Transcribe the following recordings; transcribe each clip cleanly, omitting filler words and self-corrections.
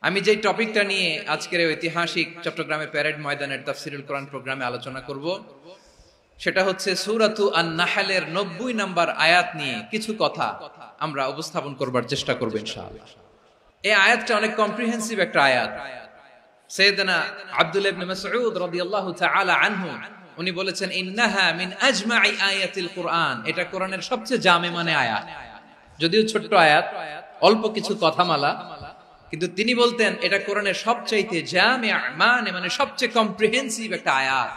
আমি যে টপিকটা নিয়ে আজকের ঐতিহাসিক চট্টগ্রামের প্যারেড ময়দানের তাফসিরুল কোরআন প্রোগ্রামে আলোচনা করব সেটা হচ্ছে সূরাতু আন-নাহলের 90 নম্বর আয়াত নিয়ে কিছু কথা আমরা উপস্থাপন করবার চেষ্টা করব ইনশাআল্লাহ। এই আয়াতটা অনেক কম্প্রিহেন্সিভ একটা আয়াত। সাইয়েদনা আব্দুল্লাহ ইবনে মাসউদ রাদিয়াল্লাহু তাআলা আনহু উনি বলেছেন ইন্নাহা মিন আজমাই আয়াতিল কোরআন, এটা কোরআনের সবচেয়ে জামে মানে আয়াত। যদিও ছোট্ট আয়াত, অল্প কিছু কথামালা, কিন্তু তিনি বলতেন এটা কোরআনের সবচাইতে জামে মানে সবচেয়ে কম্প্রিহেন্সিভ একটা আয়াত,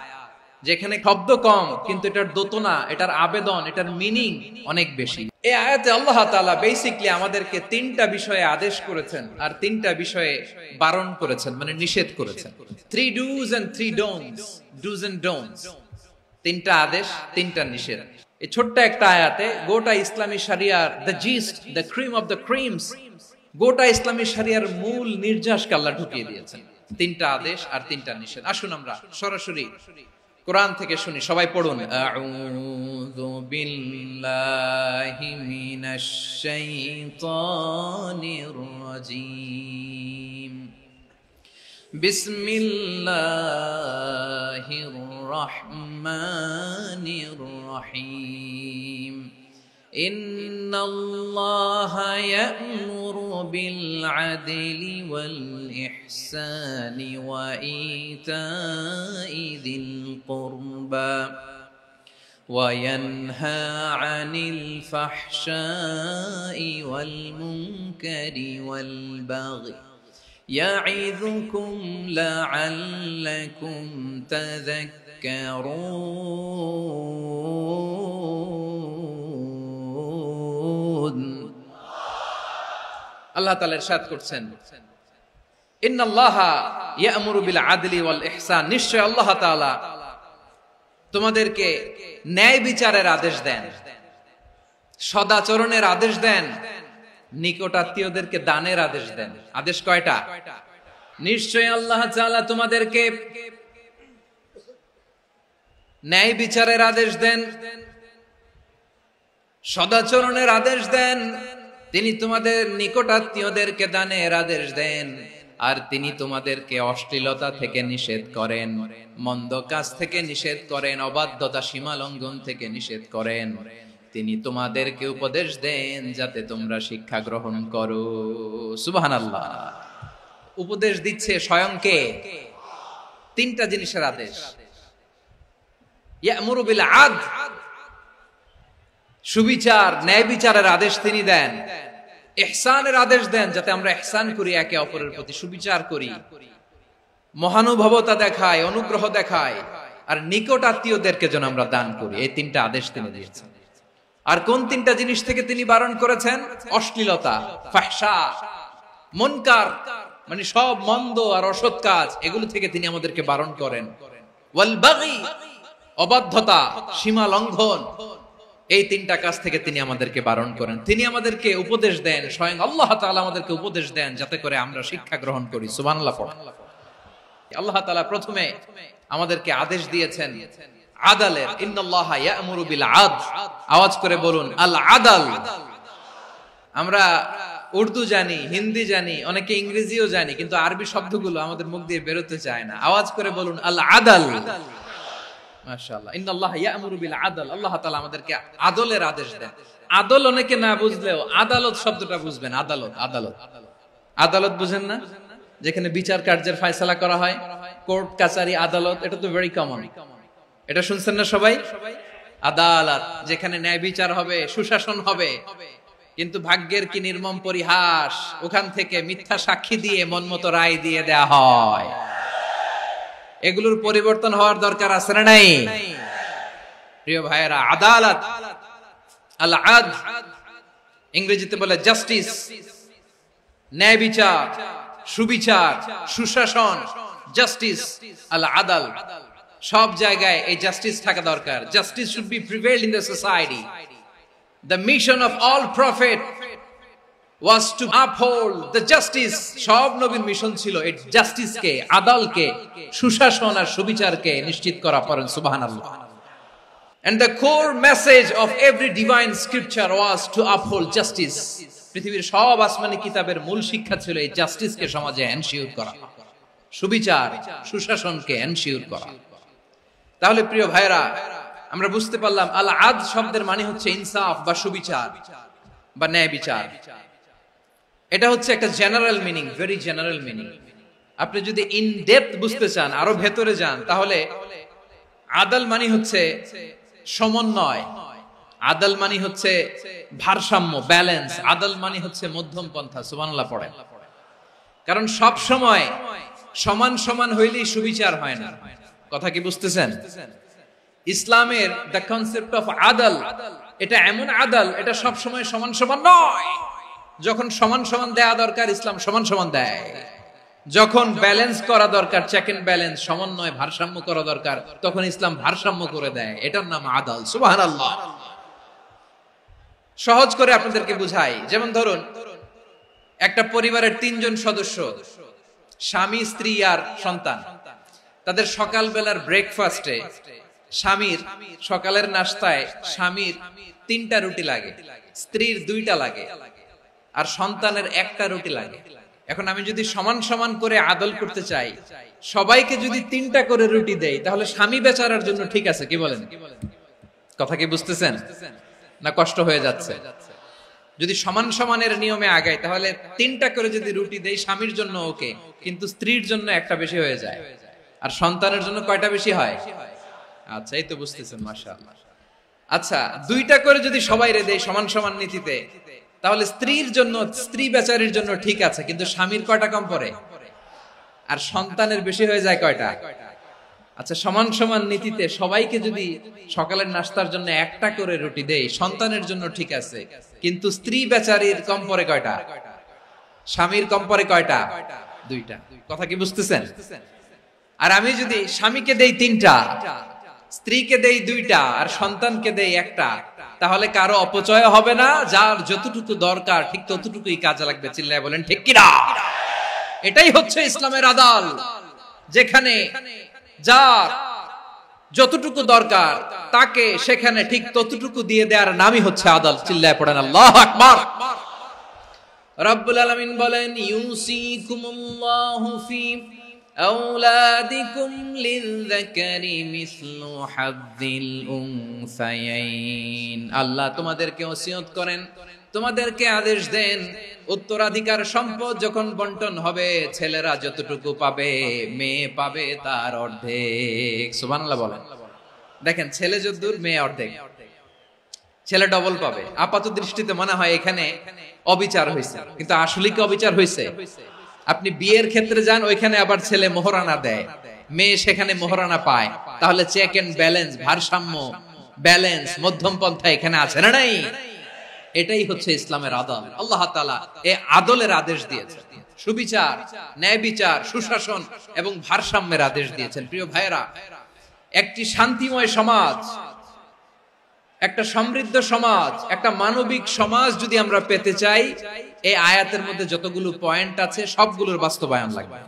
যেখানে শব্দ কম কিন্তু এটার দোতনা, এটার আবেদন, এটার মিনিং অনেক বেশি। এই আয়াতে আল্লাহ তাআলা বেসিক্যালি আমাদেরকে তিনটা বিষয়ে আদেশ করেছেন আর তিনটা বিষয়ে বারণ করেছেন, মানে নিষেধ করেছেন। 3 do's and 3 don'ts, do's and don'ts, তিনটা আদেশ, তিনটা নিষেধ। এই ছোট্ট একটা আয়াতে গোটা ইসলামী শরিয়ার the gist, the cream of the creams, গোটা ইসলামী শরিয়ার মূল নির্যাসকে আল্লাহ ঢুকিয়ে দিয়েছেন। তিনটা আদেশ আর তিনটা নিষেধ। আসুন আমরা সরাসরি কোরআন থেকে শুনি, সবাই পড়ুন। আউযু বিল্লাহি মিনাশ শাইতানির রাজীম। বিসমিল্লাহির রহমানির রহিম। ইন্নাল্লাহা ইয়া'মুরু বিল আদলি ওয়াল ইহসানি ওয়া ইতা'i যিল কুরবা ওয়া ইয়ানহা আনিল ফাহশাই ওয়াল মুনকারি ওয়াল বাগই ইয়া'ইযুকুম লা'আল্লাকুম তাযাক্কারুন। আল্লাহ তাআলা ইরশাদ করছেন ইন্নাল্লাহা ইয়া'মুরু বিল আদলি ওয়াল ইহসান, নিশ্চয় আল্লাহ তাআলা তোমাদেরকে ন্যায় বিচারের আদেশ দেন, সদাচরণের আদেশ দেন, নিকটাত্মীয়দেরকে দানের আদেশ দেন। আদেশ কয়টা? নিশ্চয় আল্লাহ তাআলা তোমাদেরকে ন্যায় বিচারের আদেশ দেন, সদাচরণের আদেশ দেন, তিনি তোমাদের নিকটাত্মীয়দেরকে দানের আদেশ দেন, আর তিনি তোমাদেরকে অশ্লীলতা থেকে নিষেধ করেন, মন্দ কাজ থেকে নিষেধ করেন, অবাধ্যতা সীমা লঙ্ঘন থেকে নিষেধ করেন। তিনি তোমাদেরকে উপদেশ দেন যাতে তোমরা শিক্ষা গ্রহণ করো। সুবহানাল্লাহ। উপদেশ দিচ্ছে স্বয়ং কে? তিনটা জিনিসের আদেশ। ইয়া'মুরু বিল আদল, সুবিচার, ন্যায় বিচারের আদেশ তিনি দেন। ইহসানের আদেশ দেন, যাতে আমরা ইহসান করি, একে অপরের প্রতি সুবিচার করি, মহানুভবতা দেখাই, অনুগ্রহ দেখাই, আর নিকট আত্মীয়দেরকে যেন আমরা দান করি। এই তিনটা আদেশ তিনি দিয়েছেন। আর কোন তিনটা জিনিস থেকে তিনি বারণ করেছেন? অশ্লীলতা, ফাহশা, মুনকার, মানে সব মন্দ আর অসৎ কাজ, এগুলো থেকে তিনি আমাদেরকে বারণ করেন। ওয়াল বাগি, অবাধ্যতা, সীমা লঙ্ঘন, এই তিনটা কাজ থেকে তিনি আমাদেরকে বারণ করেন। তিনি আমাদেরকে উপদেশ দেন, স্বয়ং আল্লাহ তাআলা আমাদেরকে উপদেশ দেন যাতে করে আমরা শিক্ষা গ্রহণ করি। সুবহানাল্লাহ। আল্লাহ তাআলা প্রথমে আমাদেরকে আদেশ দিয়েছেন আদালের। ইন্নাল্লাহা ইয়া'মুরু বিল আদল, আওয়াজ করে বলুন আল আদল। আমরা উর্দু জানি, হিন্দি জানি, অনেকে ইংরেজিও জানি, কিন্তু আরবি শব্দগুলো আমাদের মুখ দিয়ে বেরোতে চায় না। আওয়াজ করে বলুন আল আদল। মাশাআল্লাহ। ইন্নাল্লাহা ইয়া'মুরু বিল আদল, আল্লাহ তাআলা আমাদেরকে আদলের আদেশ দেন। আদল অনেকে না বুঝলেও আদালত শব্দটা বুঝবেন। আদালত, আদালত, আদালত বুঝেন না? যেখানে বিচার কার্যের ফয়সালা করা হয়, কোর্ট কাচারি, আদালত, এটা তো ভেরি কমন। এটা শুনছেন না সবাই? আদালত, যেখানে ন্যায় বিচার হবে, সুশাসন হবে। কিন্তু ভাগ্যের কি নির্মম পরিহাস, ওখান থেকে মিথ্যা সাক্ষী দিয়ে মনমতো রায় দিয়ে দেয়া হয়। এগুলোর পরিবর্তন হওয়ার দরকার আছে না নাই? প্রিয় ভাইয়েরা, আদালত, আল আদল, ইংরেজিতে বলে জাস্টিস, ন্যায় বিচার, সুবিচার, সুশাসন, জাস্টিস, আল আদল, সব জায়গায় এই জাস্টিস থাকা দরকার। Justice should be prevailed in the society. The mission of all prophet was to uphold the justice. সব নবীর মিশন ছিল এই জাস্টিসকে, আদালকে, সুশাসন আর সুবিচারকে নিশ্চিত করা। পড়েন সুবহানাল্লাহ। And the core message of every divine scripture was to uphold justice. পৃথিবীর সব আসমানি কিতাবের মূল শিক্ষা ছিল এই জাস্টিসকে সমাজে এনশিওর করা, সুবিচার সুশাসনকে এনশিওর করা। তাহলে প্রিয় ভাইরা, আমরা বুঝতে পারলাম আল আদ শব্দের মানে হচ্ছে ইনসাফ বা সুবিচার বা ন্যায় বিচার। এটা হচ্ছে একটা general meaning, very general meaning. আপনি যদি ইন ডেপথ বুঝতে চান, আরো ভেতরে যান, তাহলে আদল মানে হচ্ছে সমন্বয়, আদল মানে হচ্ছে ভারসাম্য, ব্যালেন্স। আদল মানে হচ্ছে মধ্যম পন্থা। সুবহানাল্লাহ পড়েন। কারণ সব সময় সমান সমান হইলেই সুবিচার হয় না। কথা কি বুঝতেছেন? ইসলামের দ্য কনসেপ্ট অফ আদল, এটা এমন আদল, এটা সব সময় সমান সমান নয়। যখন সমান সমান দেয়া দরকার, ইসলাম সমান সমান দেয়। যখন ব্যালেন্স করা দরকার, চেক এন্ড ব্যালেন্স, সমন্বয়, ভারসাম্য করা দরকার, তখন ইসলাম ভারসাম্য করে দেয়। এটার নাম আদল। সুবহানাল্লাহ। সহজ করে আপনাদেরকে বুঝাই। যেমন ধরুন, একটা পরিবারের 3 জন সদস্য, স্বামী, স্ত্রী আর সন্তান। তাদের সকালবেলার ব্রেকফাস্টে স্বামীর সকালের নাস্তায় স্বামীর 3টা রুটি লাগে, স্ত্রীর 2টা লাগে, আর সন্তানের 1টা রুটি লাগে। এখন আমি যদি সমান সমান করে আদল করতে চাই, সবাইকে যদি 3টা করে রুটি দেই, তাহলে স্বামী বেচারার জন্য ঠিক আছে? কি বলেন? কথা কি বুঝতেছেন না কষ্ট হয়ে যাচ্ছে? যদি সমান সমানের নিয়মে আগাই, তাহলে 3টা করে যদি রুটি দেই, স্বামীর জন্য ওকে, কিন্তু স্ত্রীর জন্য 1টা বেশি হয়ে যায়। আর সন্তানের জন্য কয়টা বেশি হয়? আচ্ছা, এই তো বুঝতেছেন, মাশাআল্লাহ। আচ্ছা, 2টা করে যদি সবাই রে দেই সমান সমান নীতিতে, তাহলে স্ত্রীর জন্য, স্ত্রী বেচারির জন্য ঠিক আছে, কিন্তু স্বামীর কয়টা কম পড়ে? আর সন্তানের বেশি হয়ে যায় কয়টা? আচ্ছা, সমান সমান নীতিতে সবাইকে যদি সকালের নাস্তার জন্য 1টা করে রুটি দেই, সন্তানের জন্য ঠিক আছে, কিন্তু স্ত্রী বেচারির কম পড়ে কয়টা? স্বামীর কম পড়ে কয়টা? 2টা। কথা কি বুঝতেছেন? আর আমি যদি স্বামীকে দেই 3টা, স্ত্রীকে দেই 2টা, আর সন্তানকে দেই 1টা, তাহলে কারো অপচয় হবে না। যার যতটুকু দরকার ঠিক ততটুকুই কাজে লাগবে। চিল্লায় বলেন ঠিক কিনা? এটাই হচ্ছে ইসলামের আদল, যেখানে যার যতটুকু দরকার তাকে সেখানে ঠিক ততটুকু দিয়ে দেওয়ার নামই হচ্ছে আদল। চিল্লায় পড়েন আল্লাহু আকবার। রব্বুল আলামিন বলেন, ইউসিকুমুল্লাহু ফি আওলাদিকুম লিযযাকারি মিসলু হাযযিল উনসায়াইন। আল্লাহ তোমাদেরকে ওসিয়ত করেন, তোমাদেরকে আদেশ দেন, উত্তরাধিকার সম্পদ যখন বন্টন হবে, ছেলেরা যতটুকু পাবে, মেয়ে পাবে তার অর্ধেক। সুবহানাল্লাহ বলেন। দেখেন, ছেলে যতদূর, মেয়ে অর্ধেক, ছেলে ডবল পাবে। আপাত দৃষ্টিতে মনে হয় এখানে অবিচার হয়েছে, কিন্তু আসলে কি অবিচার হয়েছে? আপনি বিয়ের ক্ষেত্রে যান, ওইখানে আবার ছেলে মোহরানা দেয়, মেয়ে সেখানে মোহরানা পায়। তাহলে চেক এন্ড ব্যালেন্স, ভারসাম্য, ব্যালেন্স, মধ্যম পন্থা এখানে আছে না নাই? এটাই হচ্ছে ইসলামের আদল। আল্লাহ তাআলা এই আদলের আদেশ দিয়েছেন, সুবিচার, ন্যায় বিচার, সুশাসন এবং ভারসাম্যের আদেশ দিয়েছেন। প্রিয় ভাইরা, একটি শান্তিময় সমাজ, একটা সমৃদ্ধ সমাজ, একটা মানবিক সমাজ যদি আমরা পেতে চাই, এই আয়াতের মধ্যে যতগুলো পয়েন্ট আছে সবগুলোর বাস্তবায়ন লাগবে।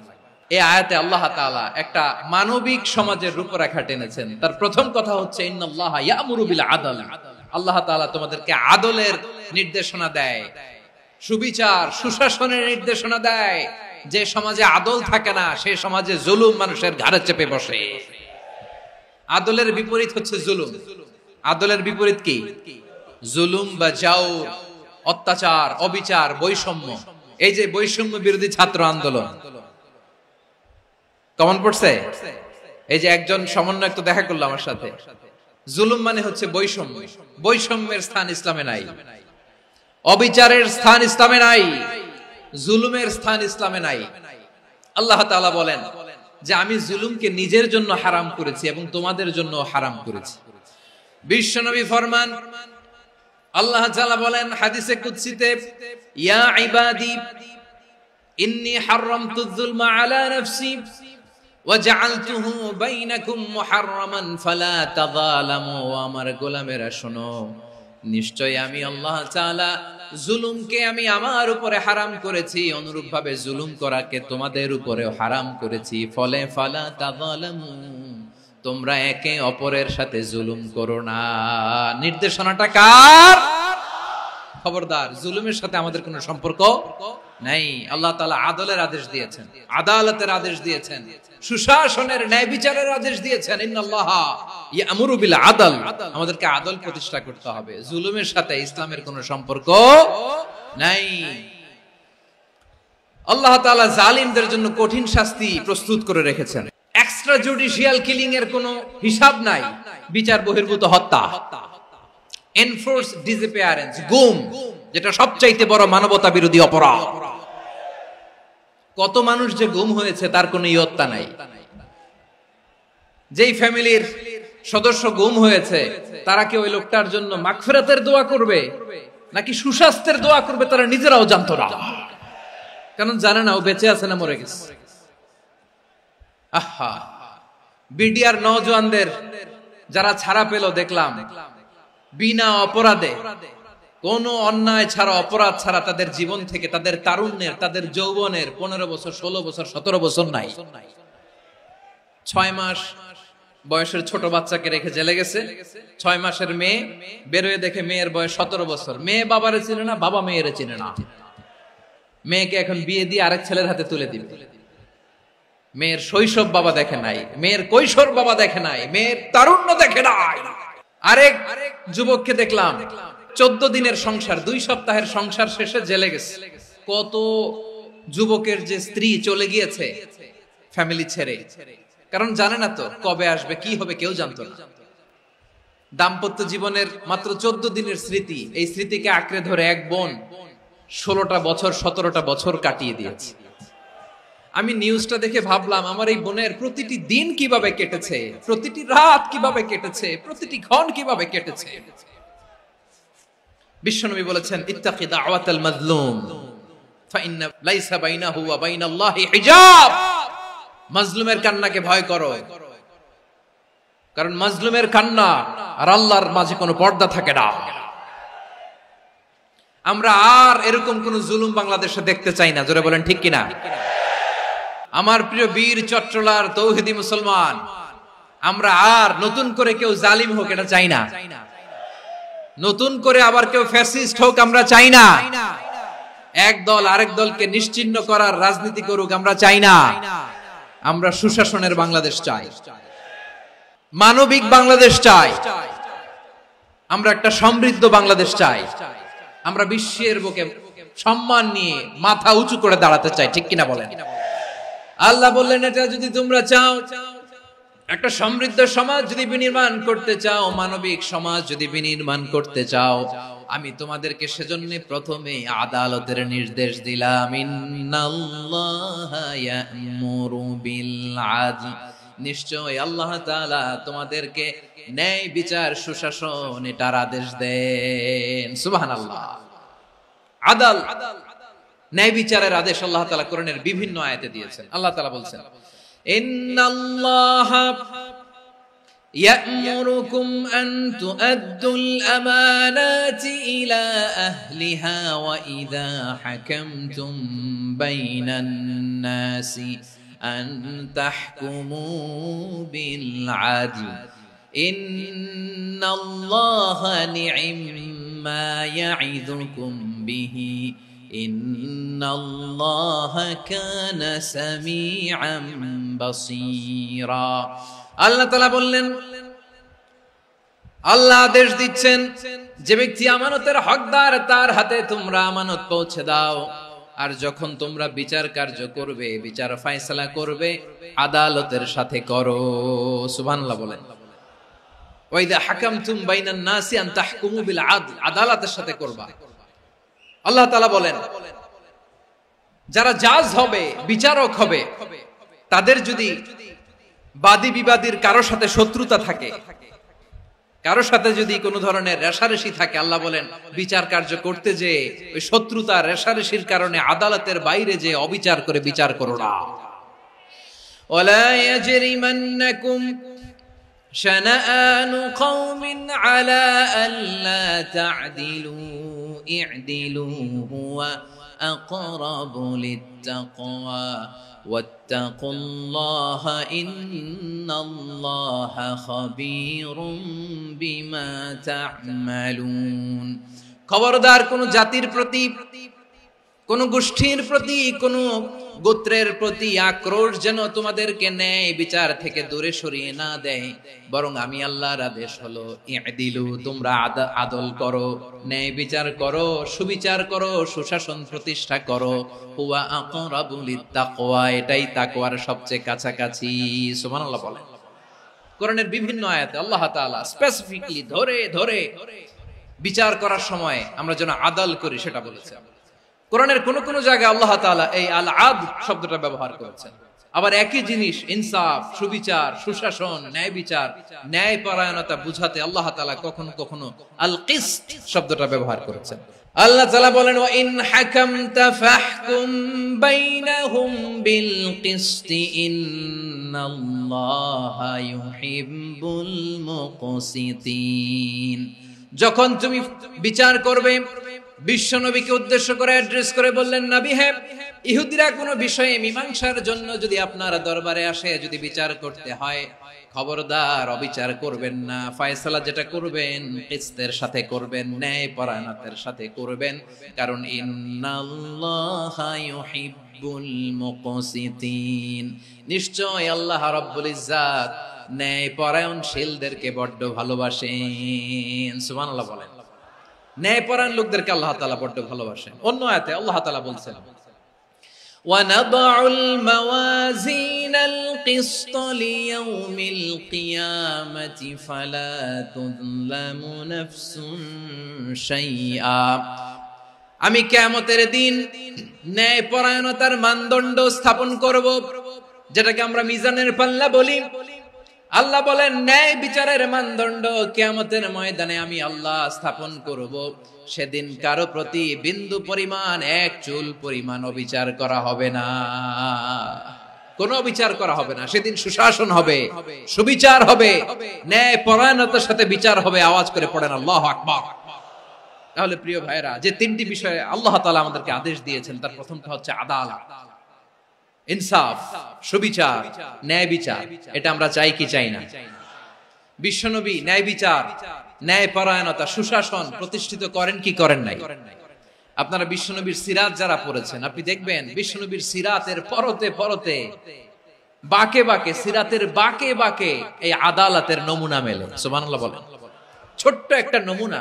এই আয়াতে আল্লাহ তাআলা একটা মানবিক সমাজের রূপরেখা টেনেছেন। তার প্রথম কথা হচ্ছে, ইন্নাল্লাহা ইয়ামুরু বিল আদল। আল্লাহ তাআলা তোমাদেরকে আদলের নির্দেশনা দেয়, সুবিচার, সুশাসনের নির্দেশনা দেয়। যে সমাজে আদল থাকে না, সেই সমাজে জুলুম মানুষের ঘাড়ে চেপে বসে। আদলের বিপরীত হচ্ছে জুলুম। আদলের বিপরীত কি? জুলুম বা জাওর, অত্যাচার, অবিচার, বৈষম্য। এই যে বৈষম্য বিরোধী ছাত্র আন্দোলন কমন পড়ছে? এই যে একজন সমন্বয়ক তো দেখা করলো আমার সাথে। জুলুম মানে হচ্ছে বৈষম্য। বৈষম্যের স্থান ইসলামে নাই, অবিচারের স্থান ইসলামে নাই, জুলুমের স্থান ইসলামে নাই। আল্লাহ তাআলা বলেন যে আমি জুলুমকে নিজের জন্য হারাম করেছি এবং তোমাদের জন্য হারাম করেছি। বিশ্বনবী ফরমান, আল্লাহ তাআলা বলেন হাদিসে কুদসিতে, ইয়া ইবাদি ইন্নী হারামতু যুলমা আলা নাফসি ওয়া জাআলতুহু বাইনাকুম মুহাররামান ফালা তাযালামু। আমার গোলামেরা শোনো, নিশ্চয় আমি আল্লাহ তাআলা জুলুমকে আমি আমার উপরে হারাম করেছি, অনুরূপভাবে জুলুম করাকে তোমাদের উপরেও হারাম করেছি। ফলে ফালা তাযালামু, তোমরা একে অপরের সাথে জুলুম করো না। নির্দেশনাটা কার? খবরদার, জুলুমের সাথে আমাদের কোনো সম্পর্ক নাই। আল্লাহ তাআলা আদলের আদেশ দিয়েছেন, আদালতের আদেশ দিয়েছেন, সুশাসনের, ন্যায় বিচারের আদেশ দিয়েছেন। ইন্নাল্লাহা ইয়ামুরু বিল আদল, আমাদেরকে আদল প্রতিষ্ঠা করতে হবে। জুলুমের সাথে ইসলামের কোনো সম্পর্ক নাই। আল্লাহ তাআলা জালিমদের জন্য কঠিন শাস্তি প্রস্তুত করে রেখেছেন। এক্সট্রা জুডিশিয়াল কিলিং এর কোনো হিসাব নাই। বিচার বহির্ভূত হত্যা, এনফোর্স ডিসঅ্যাপিয়ারেন্স, গুম, যেটা সবচাইতে বড় মানবতা বিরোধী অপরাধ। কত মানুষ যে গুম হয়েছে তার কোনো ইয়ত্তা নাই। যেই ফ্যামিলির সদস্য গুম হয়েছে তারা কি ওই লোকটার জন্য মাগফিরাতের দোয়া করবে নাকি সুস্বাস্থ্যের দোয়া করবে তারা নিজেরাও জানতো না, কারণ জানে না ও বেঁচে আছে না মরে গেছে। আহা, বিডিআর নওজওয়ানদের যারা ছাড়া পেল দেখলাম, বিনা অপরাধে, কোন অন্যায় ছাড়া, অপরাধ ছাড়া তাদের জীবন থেকে, তাদের তারুণ্যের, তাদের যৌবনের 15 বছর, 16 বছর, 17 বছর নাই, 6 মাস বয়সের ছোট বাচ্চাকে রেখে জেলে গেছে। 6 মাসের মেয়ে বেরোয় দেখে মেয়ের বয়স 17 বছর। মেয়ে বাবারে চিনে না, বাবা মেয়েরে চিনে না। মেয়েকে এখন বিয়ে দিয়ে আরেক ছেলের হাতে তুলে দিবে। মেয়ের শৈশব বাবা দেখে নাই, মেয়ের কৈশোর বাবা দেখে নাই, মেয়ের তারুণ্য দেখে নাই। আরেক যুবককে দেখলাম 14 দিনের সংসার, 2 সপ্তাহের সংসার শেষে জেলে গেছে। কত যুবকের যে স্ত্রী চলে গিয়েছে ফ্যামিলি ছেড়ে, কারণ জানে না তো কবে আসবে, কি হবে, কেউ জানতো না। দাম্পত্য জীবনের মাত্র 14 দিনের স্মৃতি, এই স্মৃতিকে আঁকড়ে ধরে এক বোন 16টা বছর, 17টা বছর কাটিয়ে দিয়েছে। আমি নিউজটা দেখে ভাবলাম, আমার এই বোনের প্রতিটি দিন কিভাবে কেটেছে, প্রতিটি রাত কিভাবে কেটেছে, প্রতিটি ক্ষণ কিভাবে কেটেছে। বিশ্বনবী বলেছেন, ইত্তাকি দাওয়াতাল মাজলুম ফাইন্না লাইসা বাইনাহু ওয়া বাইনাল্লাহি হিজাব। মাজলুমের কান্নাকে ভয় করো, কারণ মাজলুমের কান্না আর আল্লাহর মাঝে কোনো পর্দা থাকে না। আমরা আর এরকম কোন জুলুম বাংলাদেশে দেখতে চাই না। জোরে বলেন ঠিক কিনা? আমার প্রিয় বীর চট্টলার তৌহিদি মুসলমান, আমরা আর নতুন করে কেউ জালিম হোক এটা চাই না। নতুন করে আবার কেউ ফ্যাসিস্ট হোক আমরা চাই না। এক দল আরেক দলকে নিশ্চিহ্ন করার রাজনীতি করুক আমরা চাই না। আমরা সুশাসনের বাংলাদেশ চাই, মানবিক বাংলাদেশ চাই, আমরা একটা সমৃদ্ধ বাংলাদেশ চাই। আমরা বিশ্বের বুকে সম্মান নিয়ে মাথা উঁচু করে দাঁড়াতে চাই, ঠিক কিনা বলেন? আল্লাহ বললেন, এটা যদি তোমরা চাও, একটা সমৃদ্ধ সমাজ যদি বিনির্মাণ করতে চাও, মানবিক সমাজ যদি বিনির্মাণ করতে চাও, আমি তোমাদেরকে সেজন্য প্রথমে আদালতের নির্দেশ দিলাম। ইন্নাল্লাহা ইয়া'মুরু বিল আদল, নিশ্চয় আল্লাহ তাআলা তোমাদেরকে ন্যায় বিচার, সুশাসন এটার আদেশ দেন। সুবহানাল্লাহ। আদাল, ন্যায় বিচারের আদেশ আল্লাহ তাআলা কোরআনের বিভিন্ন আয়াতে দিয়েছেন। আল্লাহ তাআলা বলছেন, ইন্নাল্লাহা ইয়া'মুরুকুম আন তুআদ্দুল আমানাতি ইলা আহলিহা ওয়া ইযা হাকামতুম বাইনান নাসি আন তাহকুমু বিল আদল ইন্নাল্লাহা নি'ম্মা ইয়া'iযুকুম বিহি ইন্নাল্লাহা কানা সামিআন বাসীরা। আল্লাহ তাআলা বললেন, আল্লাহ আদেশ দিচ্ছেন, যে ব্যক্তি আমানতের হকদার তার হাতে তোমরা আমানত পৌঁছে দাও। আর যখন তোমরা বিচার কার্য করবে, বিচার ফয়সালা করবে, আদালতের সাথে করো। সুবহানাল্লাহ বলেন। ওয়া ইযা হাকামতুম বাইনান নাসি আন তাহকুমু বিল আদল, আদালতের সাথে করবা। আল্লাহ তাআলা বলেন, যারা জাজ হবে, বিচারক হবে, তাদের যদি বাদী বিবাদীর কারোর সাথে শত্রুতা থাকে, কারোর সাথে যদি কোনো ধরনের রেষারেষি থাকে, আল্লাহ বলেন বিচার কার্য করতে যে ওই শত্রুতা রেষারেষির কারণে আদালতের বাইরে যে অবিচার করে বিচার করো না। ওয়ালা ইয়াজরিমান্নাকুম শানাআনু কওমিন আলা আল্লা তা'দিলু ই'দিলু হুয়া আকরাবু লিত্তাকওয়া ওয়াত্তাকুল্লাহা ইন্নাল্লাহা খাবীরুম বিমা তা'মালুন। খবরদার কোন জাতির প্রতি, কোন গোষ্ঠীর প্রতি, কোন গোত্রের প্রতি আক্রোশ যেন তোমাদেরকে ন্যায় বিচার থেকে দূরে সরিয়ে না দেয়। বরং আমি আল্লাহর আদেশ হলো ইদিলু, তোমরা আদল করো, ন্যায় বিচার করো, সুবিচার করো, সুশাসন প্রতিষ্ঠা করো। হুয়া আকরাবু লিত্তাকওয়া, এটাই তাকওয়ার সবচেয়ে কাছাকাছি। সুবহানাল্লাহ বলেন। কোরআনের বিভিন্ন আয়াতে আল্লাহ তাআলা স্পেসিফিকলি ধরে ধরে বিচার করার সময় আমরা যেন আদল করি সেটা বলেছেন। কোরআনের কোন কোন জায়গায় আল্লাহ তাআলা এই আল আদল শব্দটা ব্যবহার করেছেন। আবার একই জিনিস ইনসাফ, সুবিচার, সুশাসন, ন্যায় বিচার, ন্যায় পরায়ণতা বুঝাতে আল্লাহ তাআলা কখনো কখনো আল কিসত শব্দটা ব্যবহার করেছেন। আল্লাহ তাআলা বলেন ওয়া ইন হাকামতা ফাহকুম বাইনাহুম বিল কিসতি ইন্নাল্লাহা ইউহিব্বুল মুকসিতিন। যখন তুমি বিচার করবে, বিশ্বনবীকে উদ্দেশ্য করে অ্যাড্রেস করে বললেন, নবী হ্যাঁ, ইহুদিরা কোনো বিষয়ে মীমাংসার জন্য যদি আপনার দরবারে আসে, যদি বিচার করতে হয়, খবরদার অবিচার করবেন না। ফয়সালা যেটা করবেন কিসতের সাথে করবেন, ন্যায় পরায়ণতার সাথে করবেন, কারণ ইন্নাল্লাহা ইউহিব্বুল মুকসিতিন, নিশ্চয় আল্লাহ রাব্বুল ইজ্জাত ন্যায় পরায়ণশীলদেরকে বড্ড ভালোবাসেন। সুবহানাল্লাহ বলেন। ন্যায় পরায়ণ লোকদেরকে আল্লাহ তাআলা বড্ড ভালোবাসেন। অন্য আয়াতে আল্লাহ তাআলা বলছেন وَنَضَعُ الْمَوَازِينَ الْقِسْطَ لِيَوْمِ الْقِيَامَةِ فَلَا تُظْلَمُ نَفْسٌ شَيْئًا। আমি কিয়ামতের দিন ন্যায় পরায়ণতার মানদণ্ড স্থাপন করব, যেটাকে আমরা মিজানের পাল্লা বলি। আল্লাহ বলেন ন্যায় বিচারের মানদণ্ড কিয়ামতের ময়দানে আমি আল্লাহ স্থাপন করব। সেদিন কারো প্রতি বিন্দু পরিমাণ, এক চুল পরিমাণ অবিচার করা হবে না, কোনো বিচার করা হবে না। সেদিন সুশাসন হবে, সুবিচার হবে, ন্যায় পরায়ণতার সাথে বিচার হবে। আওয়াজ করে পড়েন আল্লাহু আকবার। তাহলে প্রিয় ভাইরা, যে তিনটি বিষয়ে আল্লাহ তাআলা আমাদেরকে আদেশ দিয়েছেন, তার প্রথমটা হচ্ছে আদালত, ইনসাফ, সুবিচার, ন্যায় বিচার। এটা আমরা চাই কি চাই না? বিশ্বনবী ন্যায় বিচার, ন্যায় পরায়ণতা, সুশাসন প্রতিষ্ঠিত করেন কি করেন নাই? আপনারা বিশ্বনবীর সিরাত যারা পড়েছেন, আপনি দেখবেন বিশ্বনবীর সিরাতের পরতে পরতে, বাকে বাকে, সিরাতের বাকে বাকে এই আদালতের নমুনা মেলে। সুবহানাল্লাহ বলেন। ছোট্ট একটা নমুনা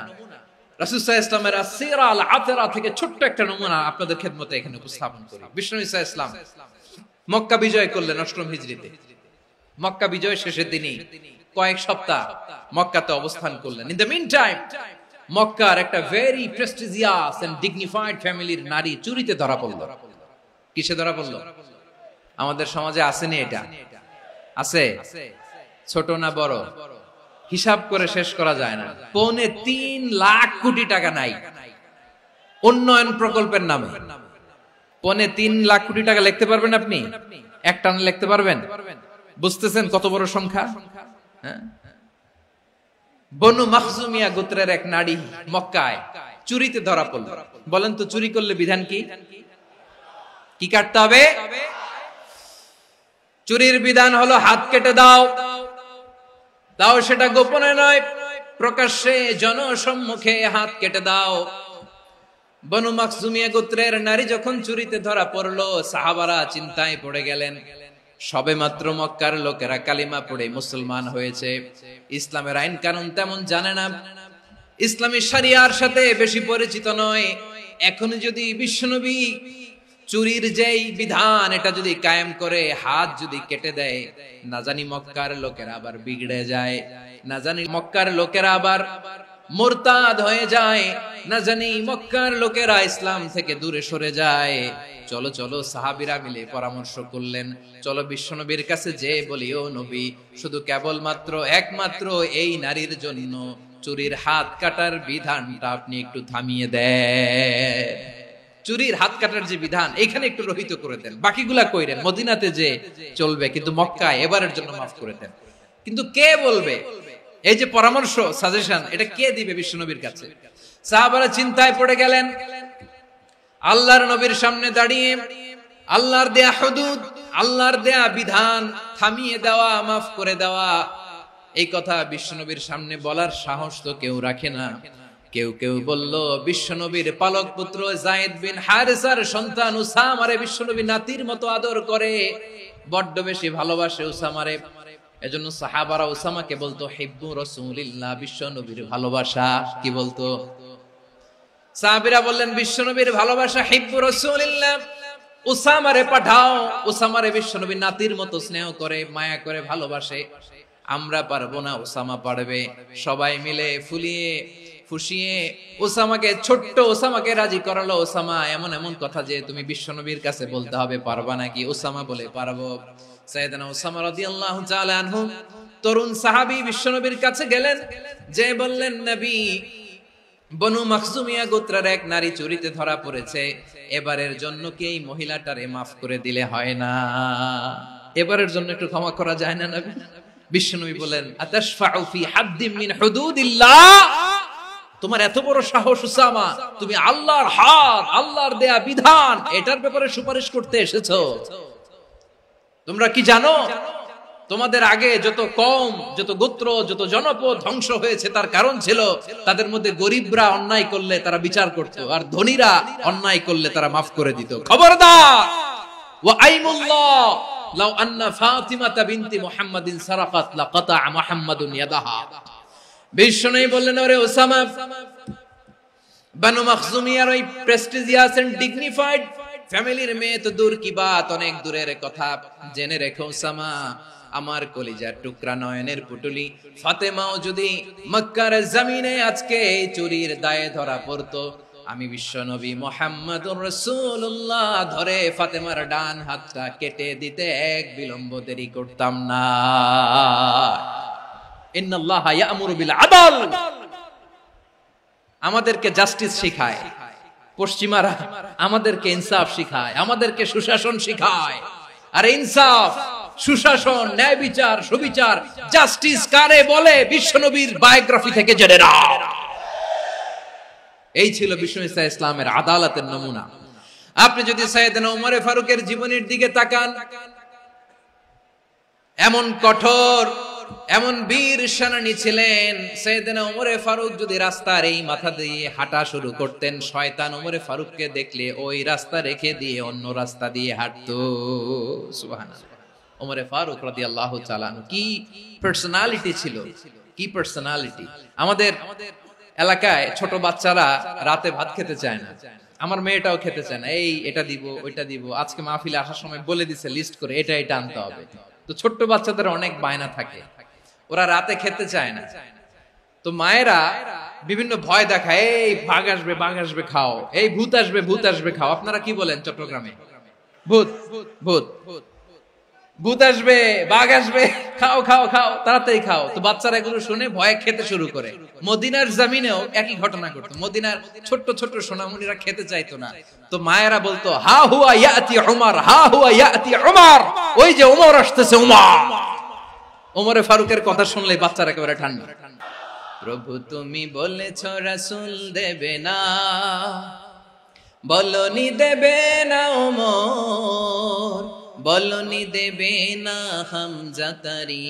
রাসূল সাল্লাল্লাহু আলাইহি ওয়াসাল্লামের আসিরা আল আতরা থেকে ছোট্ট একটা নমুনা আপনাদের খেদমতে এখানে উপস্থাপন করি। বিশ্বনবী সাল্লাল্লাহু আলাইহি ওয়াসাল্লাম মক্কা বিজয় করলেন ৮ম হিজরিতে। মক্কা বিজয় শেষের দিনই কয়েক সপ্তাহ মক্কাতে অবস্থান করলেন। ইন দ্য মিন টাইম মক্কার একটা ভেরি প্রেস্টিজিয়াস এন্ড ডিগনিফাইড ফ্যামিলির নারী চুরিতে ধরা পড়ল। কিসে ধরা পড়ল? আমাদের সমাজে আসেনি এটা? আছে? ছোট না বড়? হিসাব করে শেষ করা যায় না। ৩.৫ লাখ কোটি টাকা নাই উন্নয়ন প্রকল্পের নামে। ৩.৫ লাখ কোটি টাকা লিখতে পারবেন আপনি? একটানে লিখতে পারবেন? বুঝতেছেন কত বড় সংখ্যা? বনু মাখজুমিয়া গোত্রের এক নারী মক্কায় চুরিতে ধরা পড়ল। বলেন তো চুরি করলে বিধান কি? কি কাটতে হবে? চুরির বিধান হলো হাত কেটে দাও। দাও সেটা গোপনে নয়, প্রকাশ্যে জনসম্মুখে হাত কেটে দাও। বনু মাখজুমিয়া গোত্রের নারী যখন চুরিতে ধরা পড়লো, সাহাবারা চিন্তায় পড়ে গেলেন। সবেমাত্র মক্কার লোকেরা কালিমা পড়ে মুসলমান হয়েছে, ইসলামের আইন কানুন তেমন জানে না, ইসলামী শরিয়ার সাথে বেশি পরিচিত নয়। এখন যদি বিশ্বনবী চুরির যেই বিধান এটা যদি কায়েম করে হাত যদি কেটে দেয়, না জানি মক্কার লোকেরা আবার বিগড়ে যায়, না জানি মক্কার লোকেরা আবার মুরতাদ হয়ে যায়, না জানি মক্কার লোকেরা ইসলাম থেকে দূরে সরে যায়। চলো চলো সাহাবীরা মিলে পরামর্শ করলেন, চলো বিশ্বনবীর কাছে যে বলি, ও নবী, শুধু কেবলমাত্র একমাত্র এই নারীর জন্য চুরির হাত কাটার বিধানটা আপনি একটু থামিয়ে দেন। চুরির হাত কাটার যে বিধান এখানে একটু রহিত করে দেন, বাকিগুলা কইরেন মদিনাতে যে চলবে, কিন্তু মক্কায় এবারের জন্য মাফ করে দেন। কিন্তু কে বলবে? এই যে পরামর্শ, সাজেশন, এটা কে দিবে বিশ্বনবীর কাছে? সাহাবারা চিন্তায় পড়ে গেলেন। আল্লাহর নবীর সামনে দাঁড়িয়ে আল্লাহর দেয়া হুদুদ, আল্লাহর দেয়া বিধান থামিয়ে দেওয়া, মাফ করে দেওয়া, এই কথা বিশ্বনবীর সামনে বলার সাহস তো কেউ রাখে না। কেউ কেউ বলল বিশ্বনবীর পালক পুত্র যায়েদ বিন হারেসার সন্তান উসামারে বিশ্বনবী নাতির মতো আদর করে, বড্ড বেশি ভালোবাসে উসামারে। এজন্য সাহাবারা উসামাকে বলতো হিব্বু রাসূলিল্লাহ, বিশ্বনবীর ভালোবাসা। কি বলতো? সাহাবীরা বললেন বিশ্বনবীর ভালোবাসা হিব্বু রাসূলিল্লাহ, উসামারে পাঠাও। উসামারে বিশ্বনবীর নাতির মতো স্নেহ করে, মায়া করে, ভালোবাসে। আমরা পারবো না, উসামা পারবে। সবাই মিলে ফুলিয়ে ফুসিয়ে ওসামাকে, ছোট্ট ওসামাকে রাজি করালো। ওসামা এমন এমন কথা যে তুমি বিশ্বনবীর কাছে বলতে হবে, পারবা নাকি? ওসামা বলে পারবো। সাইয়েদনা ওসামা রাদিয়াল্লাহু তাআলা আনহু তরুণ সাহাবী বিশ্বনবীর কাছে গেলেন, যে বললেন নবী, বনু মাখজুমিয়া গোত্রের এক নারী চুরিতে ধরা পড়েছে, এবারের জন্য কি এই মহিলাটারে মাফ করে দিলে হয় না? এবারের জন্য একটু ক্ষমা করা যায় না নবী? বিশ্বনবী বলেন আতাশফাউ ফি হাদ্দিম মিন হুদুদিল্লাহ, তোমার এত বড় সাহস উসামা, তুমি আল্লাহর হাদ, আল্লাহর দেয়া বিধান, এটার ব্যাপারে সুপারিশ করতে এসেছো? তোমরা কি জানো তোমাদের আগে যত কওম, যত গোত্র, যত জনপদ ধ্বংস হয়েছে তার কারণ ছিল তাদের মধ্যে গরিবরা অন্যায় করলে তারা বিচার করত, আর ধনীরা অন্যায় করলে তারা মাফ করে দিত। খবরদার! ওয়া আইমুল্লাহ লাউ আন্না ফাতিমাতা বিনতি মুহাম্মাদিন সারাকাত লাকাতা মুহাম্মাদুন ইয়াদাহা। বিশ্বনবী বললেন, ওরে ওসামা, বানু মাখজুমিয়ার ওই প্রেস্টিজিয়াস এন্ড ডিগনিফাইড ফ্যামিলির মেয়ে তো দূর কি বাত, অনেক দূরের কথা। জেনে রেখো ওসামা, আমার কলিজার টুকরা নয়নের পুটুলি ফাতেমাও যদি মক্কার জমিনে আজকে এই চুরির দায়ে ধরা পড়তো, আমি বিশ্বনবী মুহাম্মদুর রাসূলুল্লাহ ধরে ফাতেমার ডান হাতটা কেটে দিতে এক বিলম্ব দেরি করতাম না। ইন্নাল্লাহা ইয়া'মুরু বিল আদল, আমাদেরকে জাস্টিস শিখায়। পশ্চিমারা আমাদেরকে ইনসাফ শিখায়, আমাদেরকে সুশাসন শিখায়। আর ইনসাফ, সুশাসন, ন্যায় বিচার, সুবিচার, জাস্টিস কারে বলে বিশ্বনবীর বায়োগ্রাফি থেকে জেনে নাও। এই ছিল বিষ্ণু ঈসা ইসলামের আদালতের নমুনা। আপনি যদি সাইয়েদনা ওমর ফারুকের জীবনের দিকে তাকান, এমন কঠোর, এমন বীর সেনানী ছিলেন। সাইয়েদনা ওমর ফারুক যদি রাস্তার এই মাথা দিয়ে হাঁটা শুরু করতেন, শয়তান ওমর ফারুককে দেখলে ওই রাস্তা রেখে দিয়ে অন্য রাস্তা দিয়ে হাঁটতো। সুবহানাল্লাহ। ওমর ফারুক রাদিয়াল্লাহু তাআলা কি পার্সোনালিটি ছিল, কি পার্সোনালিটি! আমাদের এলাকায় ছোট বাচ্চারা রাতে ভাত খেতে চায় না, আমার মেয়েটাও খেতে চায় না। এই এটা দিব, ওইটা দিব, আজকে মাহফিলে আসার সময় বলে দিছে লিস্ট করে এটা এটা আনতে হবে। তো ছোট্ট বাচ্চাদের অনেক বায়না থাকে, ওরা রাতে খেতে চায় না। তো মায়েরা বিভিন্ন ভয় দেখায়, এই বাঘ আসবে, বাঘ আসবে খাও, এই ভূত আসবে, ভূত আসবে খাও। আপনারা কি বলেন চট্টগ্রামে? ভূত, ভূত, ভূত আসবে, বাঘ আসবে, খাও খাও খাও, তাড়াতাড়ি খাও। তো বাচ্চারা এগুলো শুনে ভয়ে খেতে শুরু করে। মদিনার জমিনেও একই ঘটনা ঘটতো। মদিনার ছোট্ট ছোট্ট সোনামণিরা খেতে চাইতো না। তো মায়েরা বলতো, হা হুয়া ইয়াতি উমর, হা হুয়া ইয়াতি উমর, ওই যে উমর আসতেছে, উমর। ওমরে ফারুকের কথা শুনলে বাচ্চারা একেবারে ঠান্ডা। প্রভু তুমি বলেছ রাসূল দেবে না, বলনি দেবে না ওমর, বলনি দেবে না হামজা তারি,